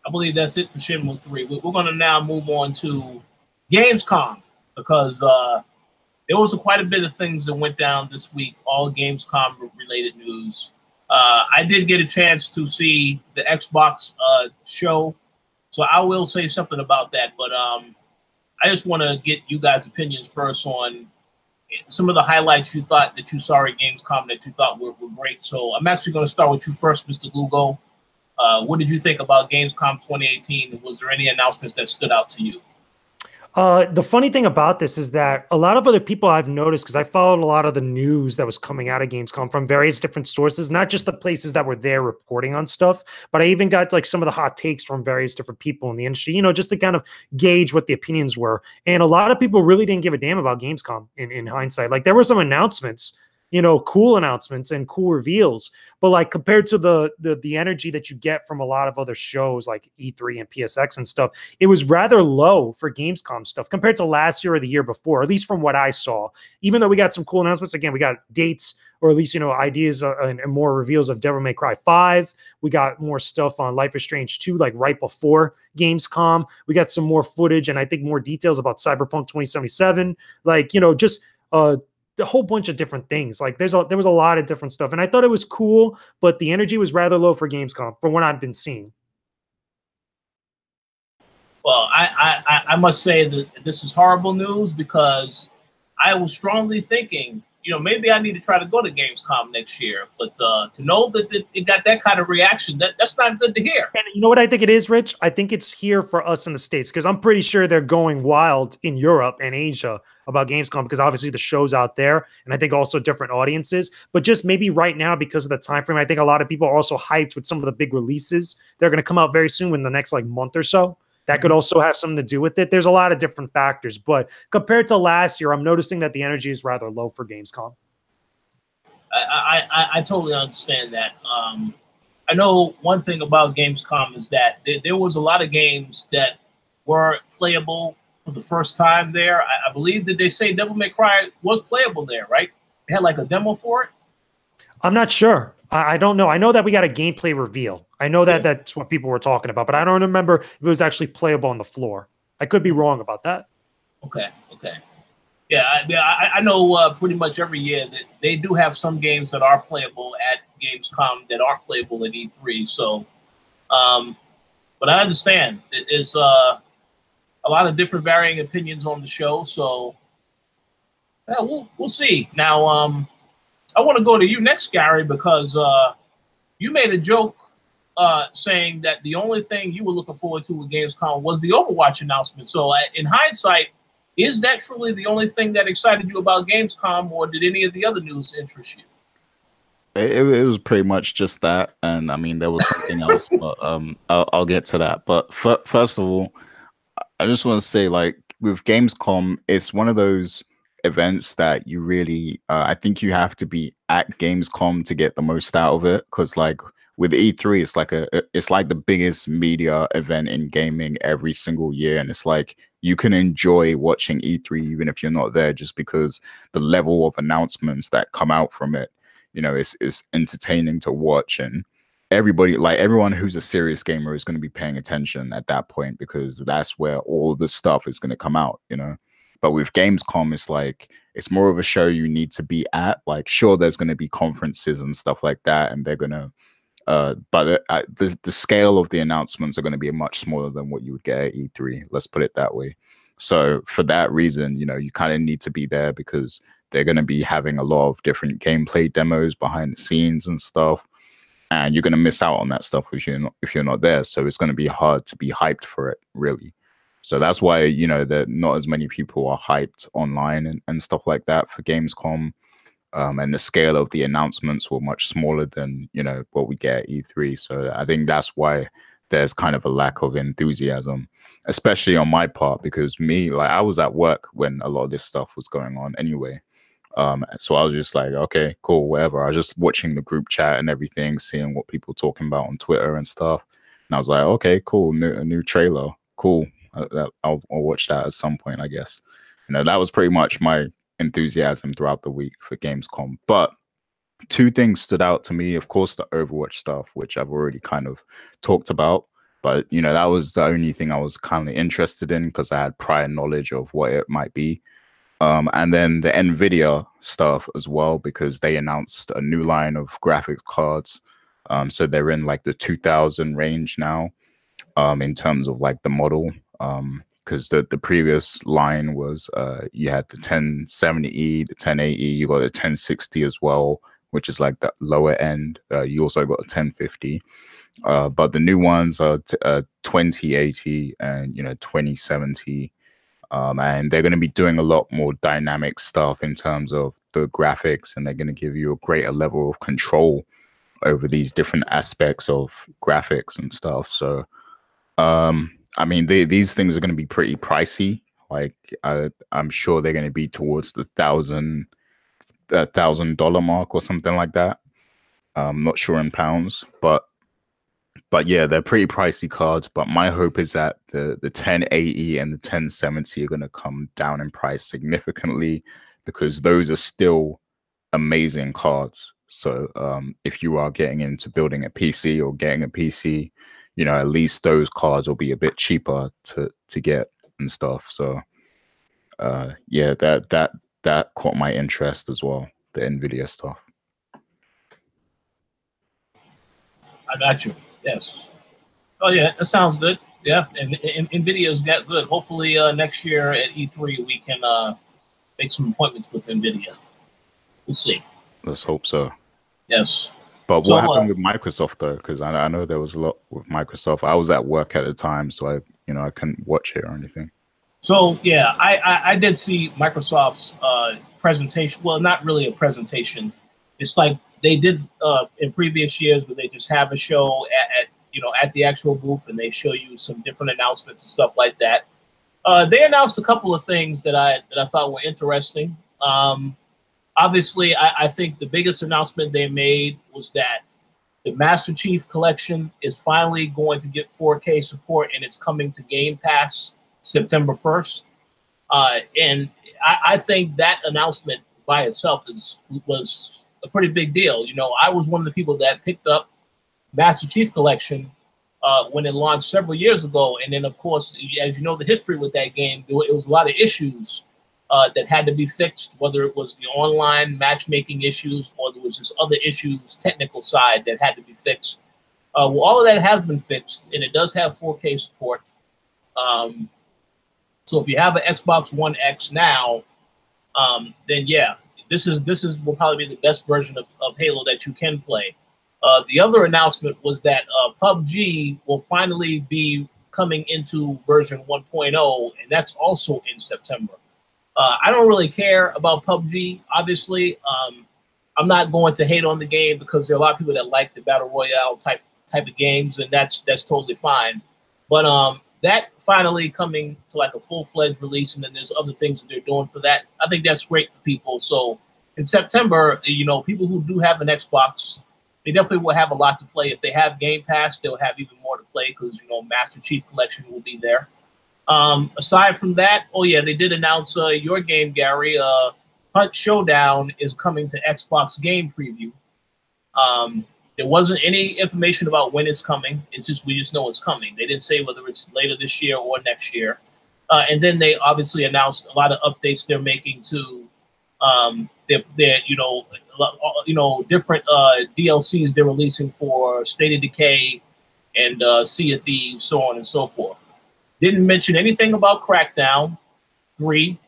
believe that's it for Shenmue 3. We're going to now move on to Gamescom, because there was quite a bit of things that went down this week, all Gamescom-related news. I did get a chance to see the Xbox show, so I will say something about that. But I just want to get you guys' opinions first on some of the highlights you thought that you saw at Gamescom that you thought were great. So I'm actually going to start with you first, Mr. Lugo. What did you think about Gamescom 2018? Was there any announcements that stood out to you? The funny thing about this is that a lot of other people I've noticed, because I followed a lot of the news that was coming out of Gamescom from various different sources, not just the places that were there reporting on stuff, but I even got like some of the hot takes from various different people in the industry, you know, just to kind of gauge what the opinions were. And a lot of people really didn't give a damn about Gamescom in hindsight. Like, there were some announcements, you know, cool announcements and cool reveals, but like compared to the energy that you get from a lot of other shows like E3 and PSX and stuff, it was rather low for Gamescom stuff compared to last year or the year before, at least from what I saw. Even though we got some cool announcements, again, we got dates, or at least, you know, ideas and more reveals of Devil May Cry 5. We got more stuff on Life is Strange 2, like right before Gamescom. We got some more footage and I think more details about Cyberpunk 2077. Like, you know, just a whole bunch of different things. Like there was a lot of different stuff, and I thought it was cool, but the energy was rather low for Gamescom from what I've been seeing. Well, I must say that this is horrible news, because I was strongly thinking, you know, maybe I need to try to go to Gamescom next year. But to know that it got that kind of reaction, that's not good to hear. And you know what I think it is, Rich? I think it's here for us in the States, because I'm pretty sure they're going wild in Europe and Asia about Gamescom, because obviously the show's out there, and I think also different audiences. But just maybe right now, because of the time frame, I think a lot of people are also hyped with some of the big releases. They're going to come out very soon in the next like month or so. That could also have something to do with it. There's a lot of different factors, but compared to last year, I'm noticing that the energy is rather low for Gamescom. I totally understand that. I know one thing about Gamescom is that there was a lot of games that were playable for the first time there. I believe that they say Devil May Cry was playable there, right? They had like a demo for it. I'm not sure. I don't know. I know that we got a gameplay reveal. I know that that's what people were talking about, but I don't remember if it was actually playable on the floor. I could be wrong about that. Okay. Yeah, I know pretty much every year that they do have some games that are playable at Gamescom that are playable at E3. So, but I understand there's a lot of different varying opinions on the show. So, yeah, we'll see. Now, I want to go to you next, Gary, because you made a joke saying that the only thing you were looking forward to with Gamescom was the Overwatch announcement. So, in hindsight, is that truly the only thing that excited you about Gamescom, or did any of the other news interest you? It was pretty much just that, and I mean there was something else, but I'll get to that. But first of all, I just want to say, like, with Gamescom, it's one of those events that you really, I think you have to be at Gamescom to get the most out of it. Because like with E3, it's like the biggest media event in gaming every single year, and it's like you can enjoy watching E3 even if you're not there, just because the level of announcements that come out from it, you know, is entertaining to watch. And everyone who's a serious gamer is going to be paying attention at that point, because that's where all the stuff is going to come out, you know. But with Gamescom, it's like it's more of a show you need to be at. Like, sure, there's going to be conferences and stuff like that, and they're going to but the scale of the announcements are going to be much smaller than what you would get at E3. Let's put it that way. So for that reason, you know, you kind of need to be there, because they're going to be having a lot of different gameplay demos behind the scenes and stuff, and you're going to miss out on that stuff if you're not there. So it's going to be hard to be hyped for it, really. So that's why, you know, that not as many people are hyped online and stuff like that for Gamescom. And the scale of the announcements were much smaller than, you know, what we get at E3. So I think that's why there's kind of a lack of enthusiasm, especially on my part, because I was at work when a lot of this stuff was going on anyway. So I was just like, okay, cool, whatever. I was just watching the group chat and everything, seeing what people were talking about on Twitter and stuff. And I was like, okay, cool, a new trailer, cool. I'll watch that at some point, I guess. You know, that was pretty much my enthusiasm throughout the week for Gamescom. But two things stood out to me. Of course, the Overwatch stuff, which I've already kind of talked about. But, you know, that was the only thing I was kind of interested in, because I had prior knowledge of what it might be. And then the NVIDIA stuff as well, because they announced a new line of graphics cards. So they're in like the 2000 range now, in terms of like the model. Because the previous line was you had the 1070e, the 1080, you got a 1060 as well, which is like the lower end. You also got a 1050. But the new ones are 2080 and, you know, 2070. And they're going to be doing a lot more dynamic stuff in terms of the graphics, and they're going to give you a greater level of control over these different aspects of graphics and stuff. So, I mean, these things are going to be pretty pricey. Like, I'm sure they're going to be towards the $1,000 mark or something like that. I'm not sure in pounds, but yeah, they're pretty pricey cards. But my hope is that the 1080 and the 1070 are going to come down in price significantly, because those are still amazing cards. So if you are getting into building a PC or getting a PC, you know, at least those cards will be a bit cheaper to get and stuff. So yeah, that that caught my interest as well, the NVIDIA stuff. I got you. Yes. Oh yeah, that sounds good. Yeah, and NVIDIA's got good. Hopefully next year at E3 we can make some appointments with NVIDIA. We'll see. Let's hope so. Yes. But So, what happened with Microsoft though? Because I know there was a lot with Microsoft. I was at work at the time, so I couldn't watch it or anything. So yeah, I did see Microsoft's presentation. Well, not really a presentation. It's like they did in previous years, where they just have a show at the actual booth, and they show you some different announcements and stuff like that. They announced a couple of things that I thought were interesting. Obviously, I think the biggest announcement they made was that the Master Chief Collection is finally going to get 4K support, and it's coming to Game Pass September 1st. And I think that announcement by itself was a pretty big deal. You know, I was one of the people that picked up Master Chief Collection when it launched several years ago. And then, of course, as you know, the history with that game, it was a lot of issues that had to be fixed, whether it was the online matchmaking issues or there was just other issues, technical side that had to be fixed. Well, all of that has been fixed, and it does have 4K support. So if you have an Xbox One X now, then yeah, this will probably be the best version of Halo that you can play. The other announcement was that PUBG will finally be coming into version 1.0, and that's also in September. I don't really care about PUBG, obviously. I'm not going to hate on the game because there are a lot of people that like the Battle Royale type of games, and that's totally fine. But that finally coming to like a full-fledged release, and then there's other things that they're doing for that. I think that's great for people. So in September, you know, people who do have an Xbox, they definitely will have a lot to play. If they have Game Pass, they'll have even more to play because, you know, Master Chief Collection will be there. Aside from that, oh yeah, they did announce your game, Gary. Hunt Showdown is coming to Xbox Game Preview. There wasn't any information about when it's coming. We just know it's coming. They didn't say whether it's later this year or next year. And then they obviously announced a lot of updates they're making to their different DLCs they're releasing for State of Decay and Sea of Thieves, so on and so forth. Didn't mention anything about Crackdown 3.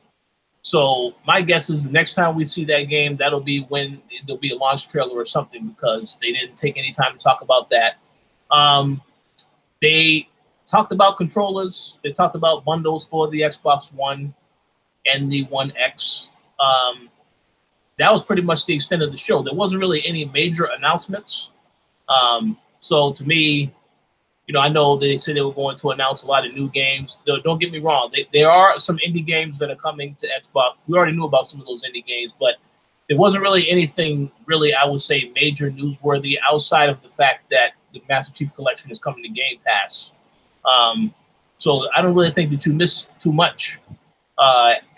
So my guess is the next time we see that game, that'll be when there'll be a launch trailer or something, because they didn't take any time to talk about that. They talked about controllers. They talked about bundles for the Xbox One and the One X. That was pretty much the extent of the show. There wasn't really any major announcements. So to me, you know, I know they said they were going to announce a lot of new games. Don't get me wrong. There are some indie games that are coming to Xbox. We already knew about some of those indie games, but there wasn't really anything really, I would say, major newsworthy outside of the fact that the Master Chief Collection is coming to Game Pass. So I don't really think that you missed too much.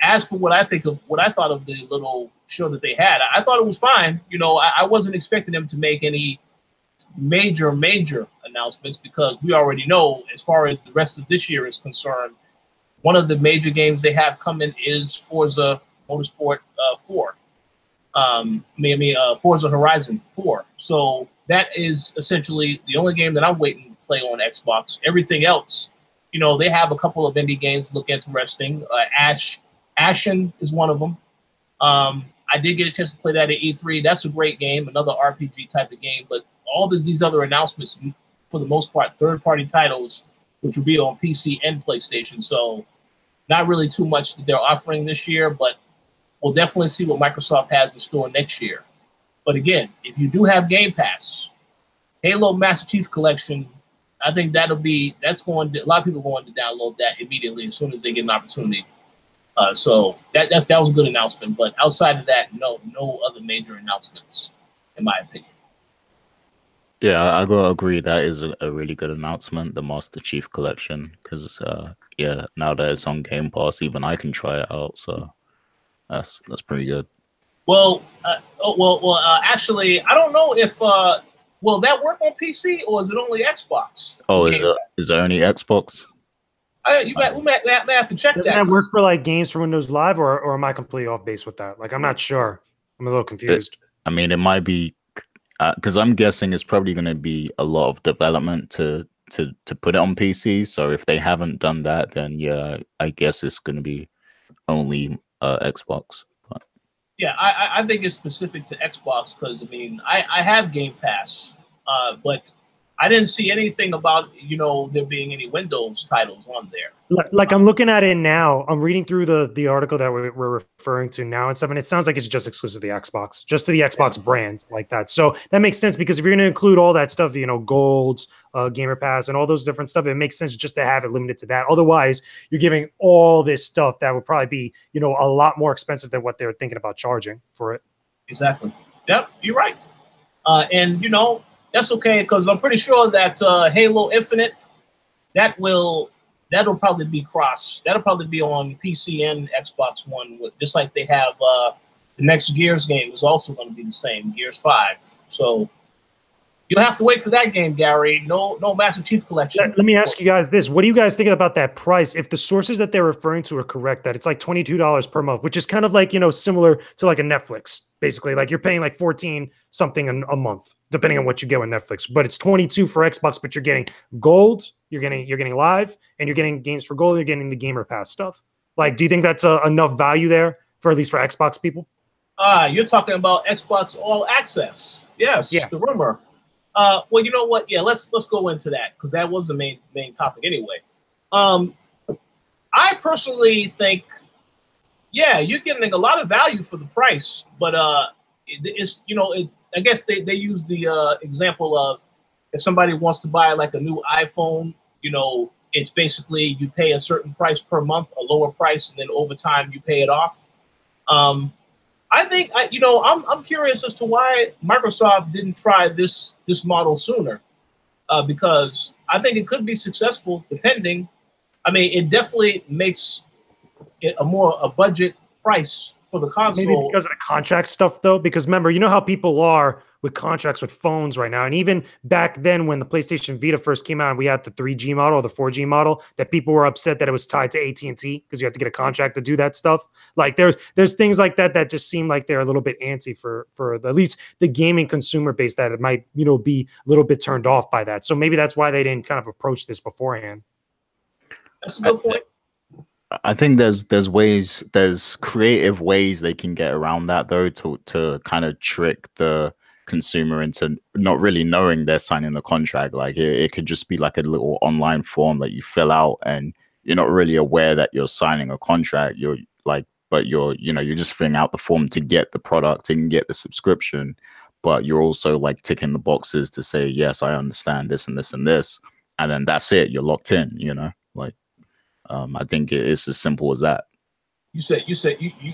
As for what I thought of the little show that they had, I thought it was fine. You know, I wasn't expecting them to make any major announcements, because we already know, as far as the rest of this year is concerned, one of the major games they have coming is Forza Motorsport 4. Forza Horizon 4. So that is essentially the only game that I'm waiting to play on Xbox. Everything else, you know, they have a couple of indie games that look interesting. Ashen is one of them. I did get a chance to play that at E3. That's a great game, another RPG type of game. But all these other announcements, for the most part, third-party titles, which will be on PC and PlayStation. So not really too much that they're offering this year, but we'll definitely see what Microsoft has in store next year. But again, if you do have Game Pass, Halo Master Chief Collection, I think a lot of people are going to download that immediately as soon as they get an opportunity. So that was a good announcement. But outside of that, no other major announcements, in my opinion. Yeah, I gotta agree. That is a really good announcement, the Master Chief Collection, because yeah, now that it's on Game Pass, even I can try it out. So that's pretty good. Well, actually, I don't know if will that work on PC, or is it only Xbox? Oh, is it only Xbox? We may have to check Doesn't that. that work for like games for Windows Live, or am I completely off base with that? Like, I'm not sure. I'm a little confused. I mean, it might be because I'm guessing it's probably going to be a lot of development to put it on PC. So if they haven't done that, then yeah, I guess it's going to be only Xbox. But Yeah, I think it's specific to Xbox because I mean I have Game Pass, but I didn't see anything about there being any Windows titles on there. Like I'm looking at it now. I'm reading through the article that we're referring to now and stuff, and it sounds like it's just exclusive to the Xbox, just to the Xbox brand like that. So that makes sense because if you're going to include all that stuff, Gold, Gamer Pass, and all those different stuff, it makes sense just to have it limited to that. Otherwise, you're giving all this stuff that would probably be a lot more expensive than what they're thinking about charging for it. Exactly. Yep, you're right. And that's okay because I'm pretty sure that Halo Infinite that'll probably be cross. That'll probably be on PC and Xbox One, just like they have the next Gears game is also going to be the same, Gears 5. So you'll have to wait for that game, Gary. No Master Chief Collection. Let me ask you guys this. What do you guys think about that price? If the sources that they're referring to are correct, that it's like $22 per month, which is kind of like, similar to like a Netflix, basically. Like you're paying like 14 something a month, depending on what you get with Netflix. But it's 22 for Xbox, but you're getting Gold, you're getting Live, and you're getting games for Gold, you're getting the Gamer Pass stuff. Like, do you think that's enough value there for at least for Xbox people? You're talking about Xbox All Access. Yes, yeah. The rumor. Well, you know what? Yeah, let's go into that because that was the main topic anyway. I personally think, yeah, you're getting a lot of value for the price, but it's I guess they use the example of if somebody wants to buy like a new iPhone, it's basically you pay a certain price per month, a lower price, and then over time you pay it off. I think I'm curious as to why Microsoft didn't try this model sooner, because I think it could be successful. Depending, I mean, it definitely makes it a budget price for the console. Maybe because of the contract stuff, though. Because remember, how people are with contracts with phones right now, and even back then when the PlayStation Vita first came out, and we had the 3G model or the 4G model, that people were upset that it was tied to AT&T because you have to get a contract to do that stuff. Like there's things like that just seem like they're a little bit antsy for at least the gaming consumer base, that it might be a little bit turned off by that. So maybe that's why they didn't kind of approach this beforehand. That's a good point. I think there's creative ways they can get around that though to kind of trick the consumer into not really knowing they're signing the contract. Like it could just be like a little online form that you fill out and you're not really aware that you're signing a contract. You're just filling out the form to get the product and get the subscription, but you're also like ticking the boxes to say, yes, I understand this and this and this. And then that's it. You're locked in, I think it is as simple as that. You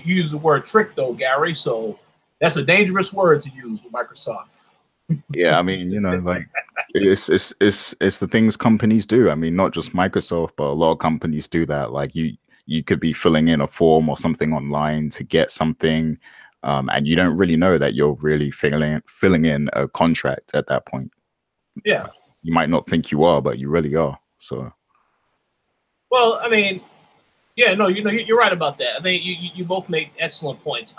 use the word trick though, Gary. So that's a dangerous word to use with Microsoft. Yeah, I mean, like it's the things companies do. I mean, not just Microsoft, but a lot of companies do that. Like you could be filling in a form or something online to get something, and you don't really know that you're really filling in a contract at that point. Yeah, you might not think you are, but you really are. So. Well, I mean, yeah, no, you're right about that. I think you both make excellent points.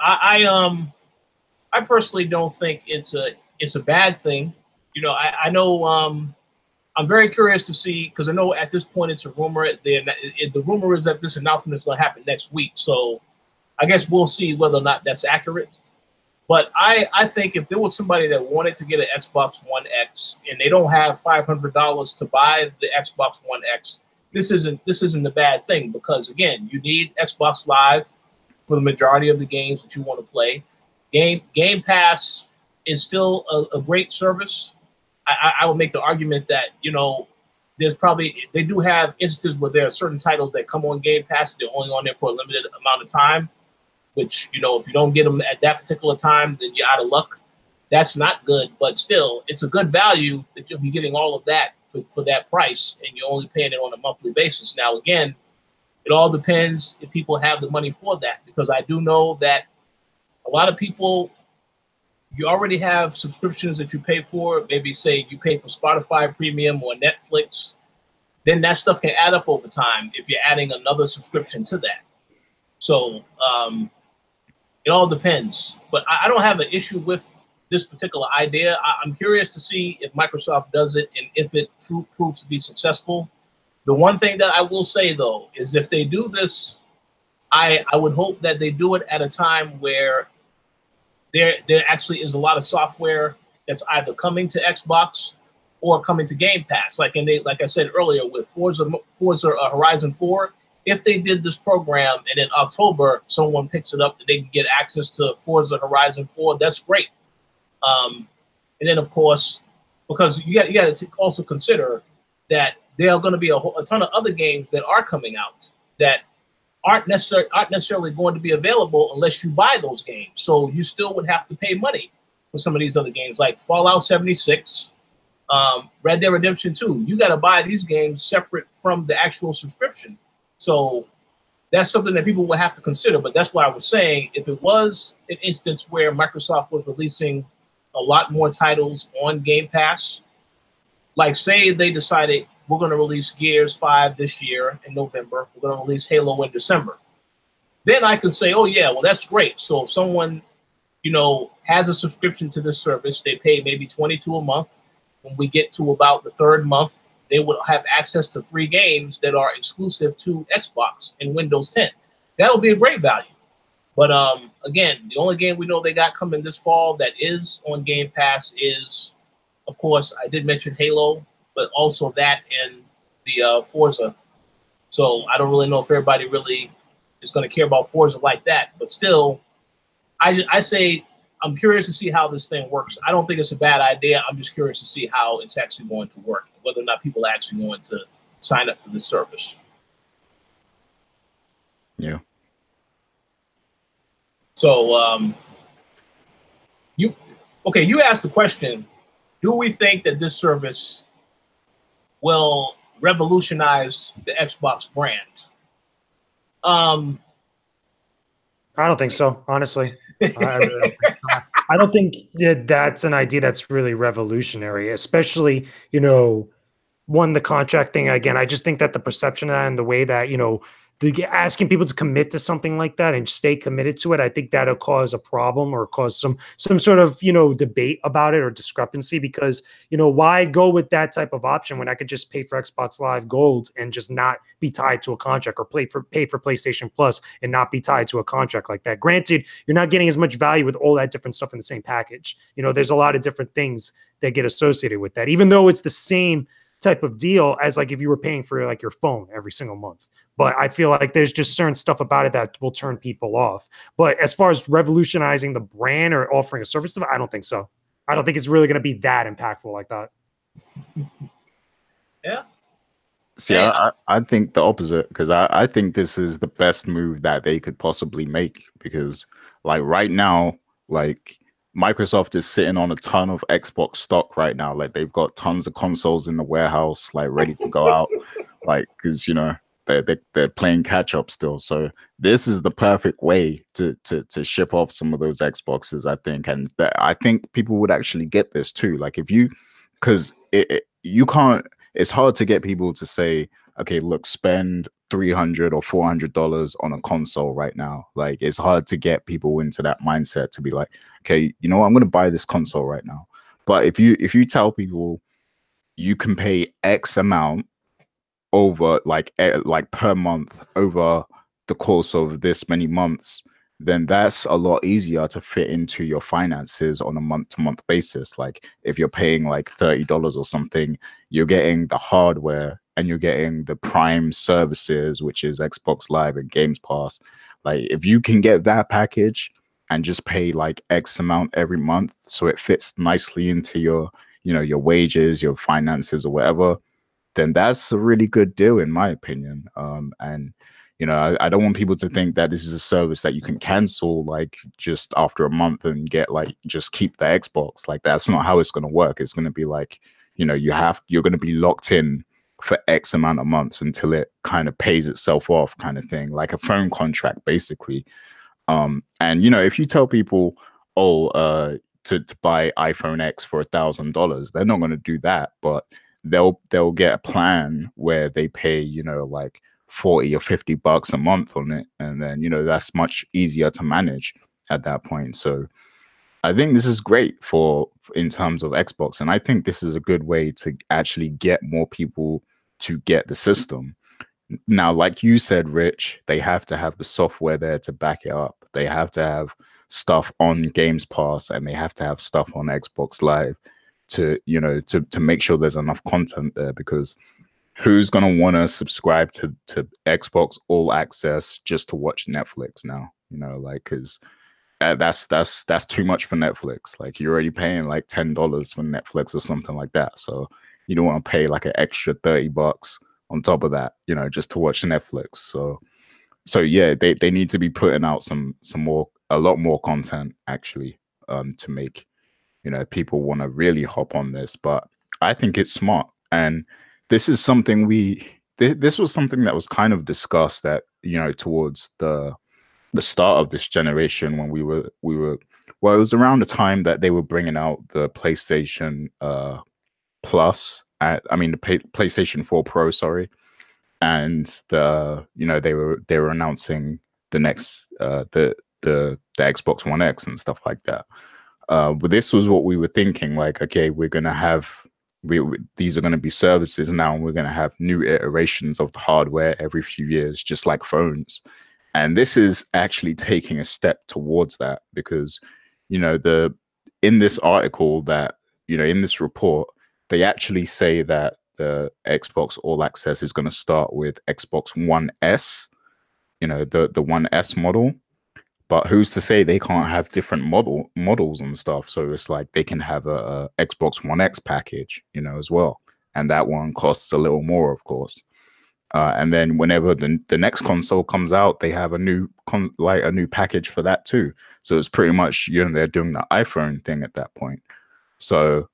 I personally don't think it's a bad thing. I know I'm very curious to see, because I know at this point it's a rumor. The rumor is that this announcement is going to happen next week. So I guess we'll see whether or not that's accurate. But I think if there was somebody that wanted to get an Xbox One X and they don't have $500 to buy the Xbox One X, this isn't a bad thing, because again, you need Xbox Live for the majority of the games that you want to play. Game Pass is still a great service. I would make the argument that they do have instances where there are certain titles that come on Game Pass, they're only on there for a limited amount of time, which if you don't get them at that particular time, then you're out of luck. That's not good, but still, it's a good value that you'll be getting all of that for that price, and you're only paying it on a monthly basis. Now, again, it all depends if people have the money for that, because I do know that a lot of people, you already have subscriptions that you pay for. Maybe say you pay for Spotify Premium or Netflix. then that stuff can add up over time if you're adding another subscription to that. So it all depends. But I don't have an issue with this particular idea. I'm curious to see if Microsoft does it and if it proves to be successful. The one thing that I will say, though, is if they do this, I would hope that they do it at a time where there actually is a lot of software that's either coming to Xbox or coming to Game Pass. Like I said earlier with Forza Horizon 4, if they did this program and in October someone picks it up and they can get access to Forza Horizon 4, that's great. And then of course, because you got to also consider that there are going to be a ton of other games that are coming out that aren't necessarily going to be available unless you buy those games. So you still would have to pay money for some of these other games like Fallout 76, Red Dead Redemption 2. You got to buy these games separate from the actual subscription. So that's something that people will have to consider. But that's why I was saying, if it was an instance where Microsoft was releasing a lot more titles on Game Pass, like say they decided we're going to release Gears 5 this year in November, we're going to release Halo in December, then I could say, oh yeah, well that's great. So if someone, you know, has a subscription to this service, they pay maybe $22 a month. When we get to about the third month, they would have access to 3 games that are exclusive to Xbox and Windows 10. That would be a great value. But again, the only game we know they got coming this fall that is on Game Pass is, of course, I did mention Halo, but also that and the Forza. So I don't really know if everybody really is going to care about Forza like that. But still, I say I'm curious to see how this thing works. I don't think it's a bad idea. I'm just curious to see how it's actually going to work, whether or not people are actually going to sign up for this service. Yeah. So you asked the question, do we think that this service will revolutionize the Xbox brand? I don't think so, honestly. I don't think that's an idea that's really revolutionary, especially, you know, the contract thing. Again, I just think that the perception of that and the way that, you know, asking people to commit to something like that and stay committed to it, I think that'll cause a problem or cause some sort of, you know, debate about it or discrepancy, because, you know, why go with that type of option when I could just pay for Xbox Live Gold and just not be tied to a contract, or pay for PlayStation Plus and not be tied to a contract like that. Granted, you're not getting as much value with all that different stuff in the same package. You know, there's a lot of different things that get associated with that, even though it's the same type of deal as like if you were paying for like your phone every single month. But I feel like there's just certain stuff about it that will turn people off. But as far as revolutionizing the brand or offering a service to it, I don't think so. I don't think it's really going to be that impactful like that. Yeah. See, I think the opposite, because I think this is the best move that they could possibly make, because like right now, like Microsoft is sitting on a ton of Xbox stock right now. Like they've got tons of consoles in the warehouse, like ready to go out, like, because, you know, they're playing catch up still. So this is the perfect way to ship off some of those Xboxes, I think. And I think people would actually get this too. Like if you, because you can't, it's hard to get people to say, okay, look, spend $300 or $400 on a console right now. Like it's hard to get people into that mindset to be like, okay, you know what, I'm going to buy this console right now. But if you tell people you can pay X amount over like per month over the course of this many months, then that's a lot easier to fit into your finances on a month-to-month basis. Like if you're paying like $30 or something, you're getting the hardware and you're getting the Prime services, which is Xbox Live and Games Pass. Like if you can get that package and just pay like X amount every month, so it fits nicely into your, you know, your wages, your finances or whatever, then that's a really good deal in my opinion. And you know, I don't want people to think that this is a service that you can cancel like just after a month and get like just keep the Xbox. Like that's not how it's going to work. It's going to be like, you know, you're going to be locked in for X amount of months until it kind of pays itself off, kind of thing, like a phone contract basically. And you know, if you tell people, oh, to buy iPhone X for $1,000, they're not going to do that. But they'll get a plan where they pay, you know, like 40 or 50 bucks a month on it, and then, you know, that's much easier to manage at that point. So I think this is great for in terms of Xbox, and I think this is a good way to actually get more people to get the system. Now, like you said, Rich, they have to have the software there to back it up. They have to have stuff on Games Pass, and they have to have stuff on Xbox Live to, you know, to make sure there's enough content there, because who's going to want to subscribe to Xbox All Access just to watch Netflix now? You know, like, because that's too much for Netflix. Like, you're already paying like $10 for Netflix or something like that. So you don't want to pay like an extra 30 bucks on top of that, you know, just to watch Netflix. So yeah, they need to be putting out a lot more content actually, to make, you know, people want to really hop on this. But I think it's smart, and this is something this was something that was kind of discussed at, you know, towards the start of this generation, when we were well, it was around the time that they were bringing out the PlayStation Plus, the PlayStation 4 Pro, sorry, and you know, they were announcing the next the Xbox One X and stuff like that. But this was what we were thinking, like, okay, we're gonna have these are going to be services now, and we're going to have new iterations of the hardware every few years, just like phones. And this is actually taking a step towards that, because, you know, in this article that, you know, in this report, they actually say that the Xbox All Access is going to start with Xbox One S, you know, the One S model. But who's to say they can't have different models and stuff? So it's like they can have a Xbox One X package, you know, as well, and that one costs a little more, of course. And then whenever the next console comes out, they have a new package for that too. So it's pretty much, you know, they're doing the iPhone thing at that point. So,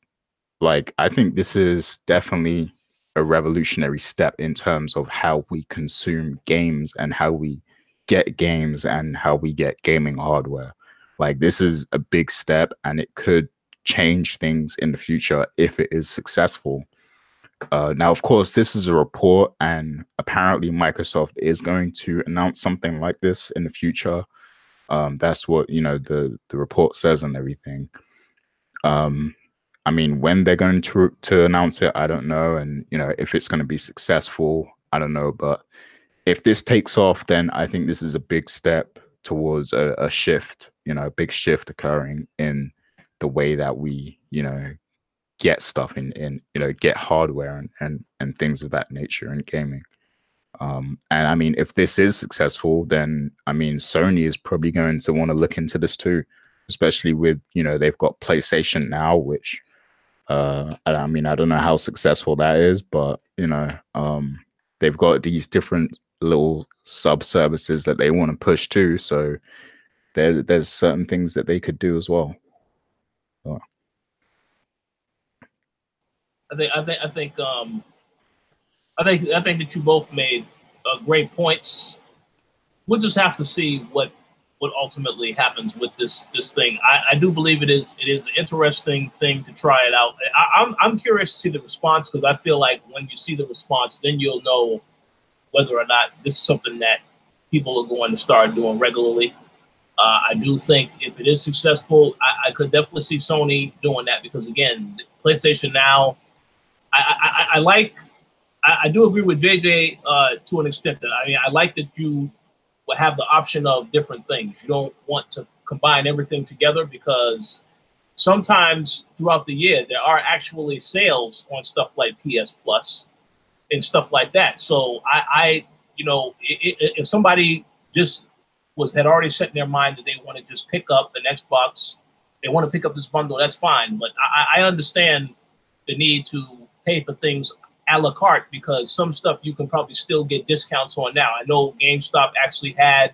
like, I think this is definitely a revolutionary step in terms of how we consume games and how we get games and how we get gaming hardware. Like, this is a big step, and it could change things in the future if it is successful. Now, of course, this is a report, and apparently Microsoft is going to announce something like this in the future. That's what, you know, the report says and everything. I mean, when they're going to announce it, I don't know. And, you know, if it's going to be successful, I don't know. But if this takes off, then I think this is a big step towards a shift, you know, a big shift occurring in the way that we, you know, get stuff in you know, get hardware and things of that nature in gaming. And I mean, if this is successful, then I mean, Sony is probably going to want to look into this too, especially with, you know, they've got PlayStation Now, which I mean, I don't know how successful that is, but, you know, they've got these different little sub services that they want to push too. So there's certain things that they could do as well. So. I think that you both made great points. We'll just have to see what ultimately happens with this thing. I do believe it is an interesting thing to try it out. I'm curious to see the response, because I feel like when you see the response, then you'll know whether or not this is something that people are going to start doing regularly. I do think if it is successful, I could definitely see Sony doing that, because again, PlayStation Now, I do agree with JJ to an extent. That I mean, I like that you will have the option of different things. You don't want to combine everything together, because sometimes throughout the year there are actually sales on stuff like PS Plus and stuff like that. So I you know, if somebody just had already set in their mind that they want to just pick up an Xbox, they want to pick up this bundle, that's fine. But I understand the need to pay for things a la carte, because some stuff you can probably still get discounts on now. I know GameStop actually have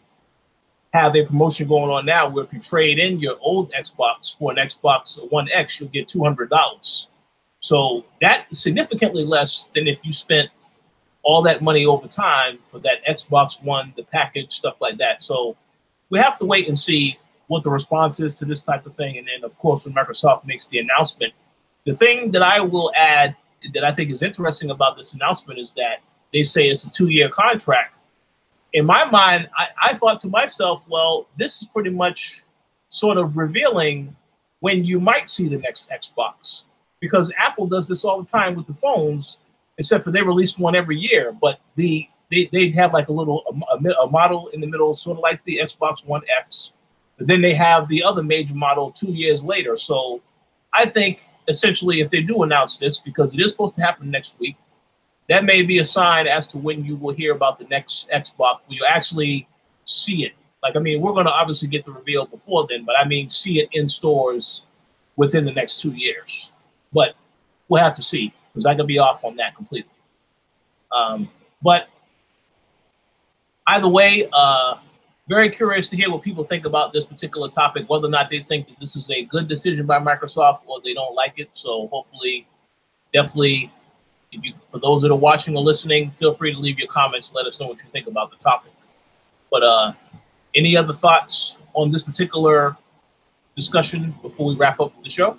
a promotion going on now where if you trade in your old Xbox for an Xbox One X, you'll get $200. So that's significantly less than if you spent all that money over time for that Xbox One, the package, stuff like that. So we have to wait and see what the response is to this type of thing. And then, of course, when Microsoft makes the announcement, the thing that I will add that I think is interesting about this announcement is that they say it's a 2-year contract. In my mind, I thought to myself, well, this is pretty much sort of revealing when you might see the next Xbox, because Apple does this all the time with the phones, except for they release one every year. But they have like a model in the middle, sort of like the Xbox One X. But then they have the other major model 2 years later. So I think essentially if they do announce this, because it is supposed to happen next week, that may be a sign as to when you will hear about the next Xbox, when you actually see it. Like, I mean, we're going to obviously get the reveal before then, but I mean, see it in stores within the next 2 years. But we'll have to see, because I could be off on that completely. But either way, very curious to hear what people think about this particular topic, whether or not they think that this is a good decision by Microsoft or they don't like it. So hopefully, definitely, for those that are watching or listening, feel free to leave your comments and let us know what you think about the topic. But any other thoughts on this particular discussion before we wrap up the show?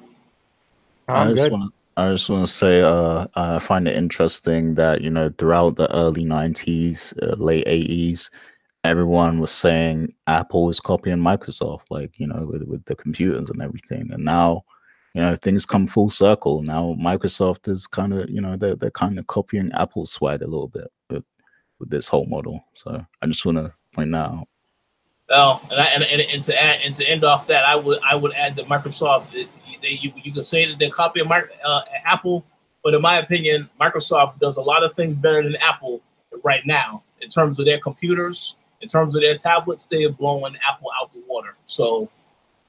I just want to say I find it interesting that, you know, throughout the early 90s, late 80s, everyone was saying Apple is copying Microsoft, like, you know, with the computers and everything. And now, you know, things come full circle. Now Microsoft is kind of, you know, they're kind of copying Apple's swag a little bit with this whole model. So I just want to point that out. Well, and to end off that, I would add that Microsoft, you could say that they're copying Apple, but in my opinion, Microsoft does a lot of things better than Apple right now in terms of their computers, in terms of their tablets. They are blowing Apple out the water. So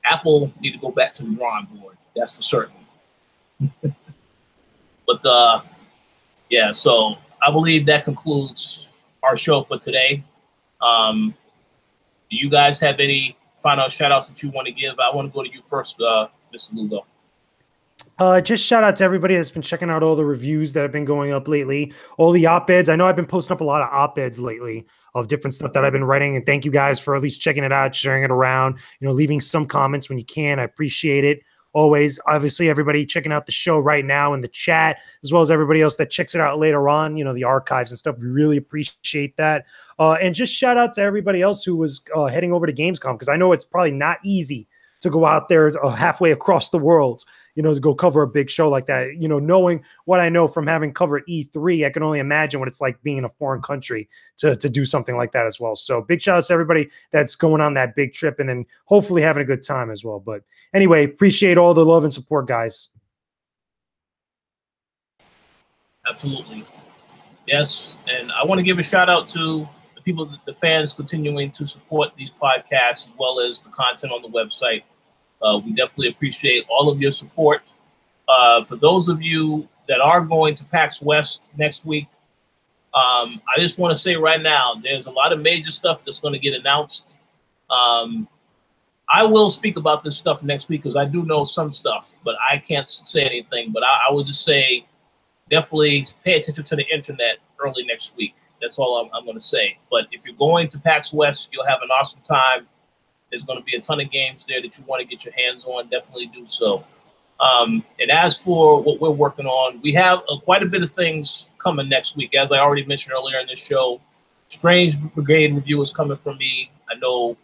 Apple need to go back to the drawing board. That's for certain. But yeah, so I believe that concludes our show for today. Do you guys have any final shout outs that you want to give? I want to go to you first, Mr. Lugo. Just shout out to everybody that's been checking out all the reviews that have been going up lately, all the op-eds. I know I've been posting up a lot of op-eds lately of different stuff that I've been writing, and thank you guys for at least checking it out, sharing it around, you know, leaving some comments when you can. I appreciate it. Always, obviously, everybody checking out the show right now in the chat, as well as everybody else that checks it out later on, you know, the archives and stuff. We really appreciate that. And just shout out to everybody else who was heading over to Gamescom, because I know it's probably not easy to go out there halfway across the world, you know, to go cover a big show like that. You know, knowing what I know from having covered E3, I can only imagine what it's like being in a foreign country to do something like that as well. So big shout out to everybody that's going on that big trip and then hopefully having a good time as well. But anyway, appreciate all the love and support, guys. Absolutely. Yes. And I want to give a shout out to the people, the fans continuing to support these podcasts as well as the content on the website. We definitely appreciate all of your support. For those of you that are going to PAX West next week, I just want to say right now, there's a lot of major stuff that's going to get announced. I will speak about this stuff next week because I do know some stuff, but I can't say anything. But I will just say, definitely pay attention to the internet early next week. That's all I'm going to say. But if you're going to PAX West, you'll have an awesome time. There's going to be a ton of games there that you want to get your hands on. Definitely do so. And as for what we're working on, we have quite a bit of things coming next week. As I already mentioned earlier in this show, Strange Brigade review is coming from me. I know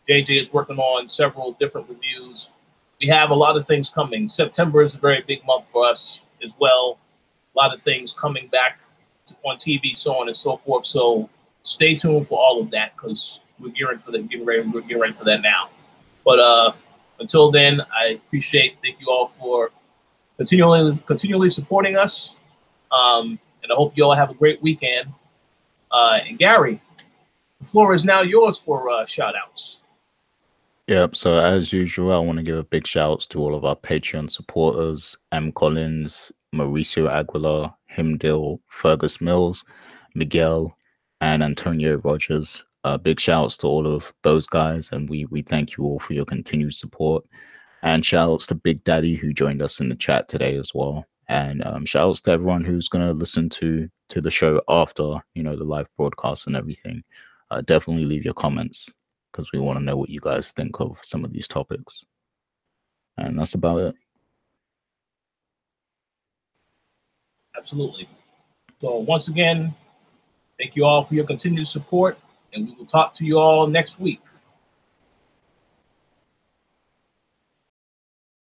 JJ is working on several different reviews. We have a lot of things coming. September is a very big month for us as well. A lot of things coming back on TV, so on and so forth. So stay tuned for all of that because we're getting ready for that now. But until then, I thank you all for continually supporting us. And I hope you all have a great weekend. And Gary, the floor is now yours for shout outs. Yep. So as usual, I want to give a big shout outs to all of our Patreon supporters: M. Collins, Mauricio Aguilar, Himdil, Fergus Mills, Miguel, and Antonio Rogers. Big shout outs to all of those guys, and we thank you all for your continued support. And shout outs to Big Daddy, who joined us in the chat today as well. And shout outs to everyone who's going to listen to the show after, you know, the live broadcast and everything. Definitely leave your comments because we want to know what you guys think of some of these topics. And that's about it. Absolutely. So once again, thank you all for your continued support, and we will talk to you all next week.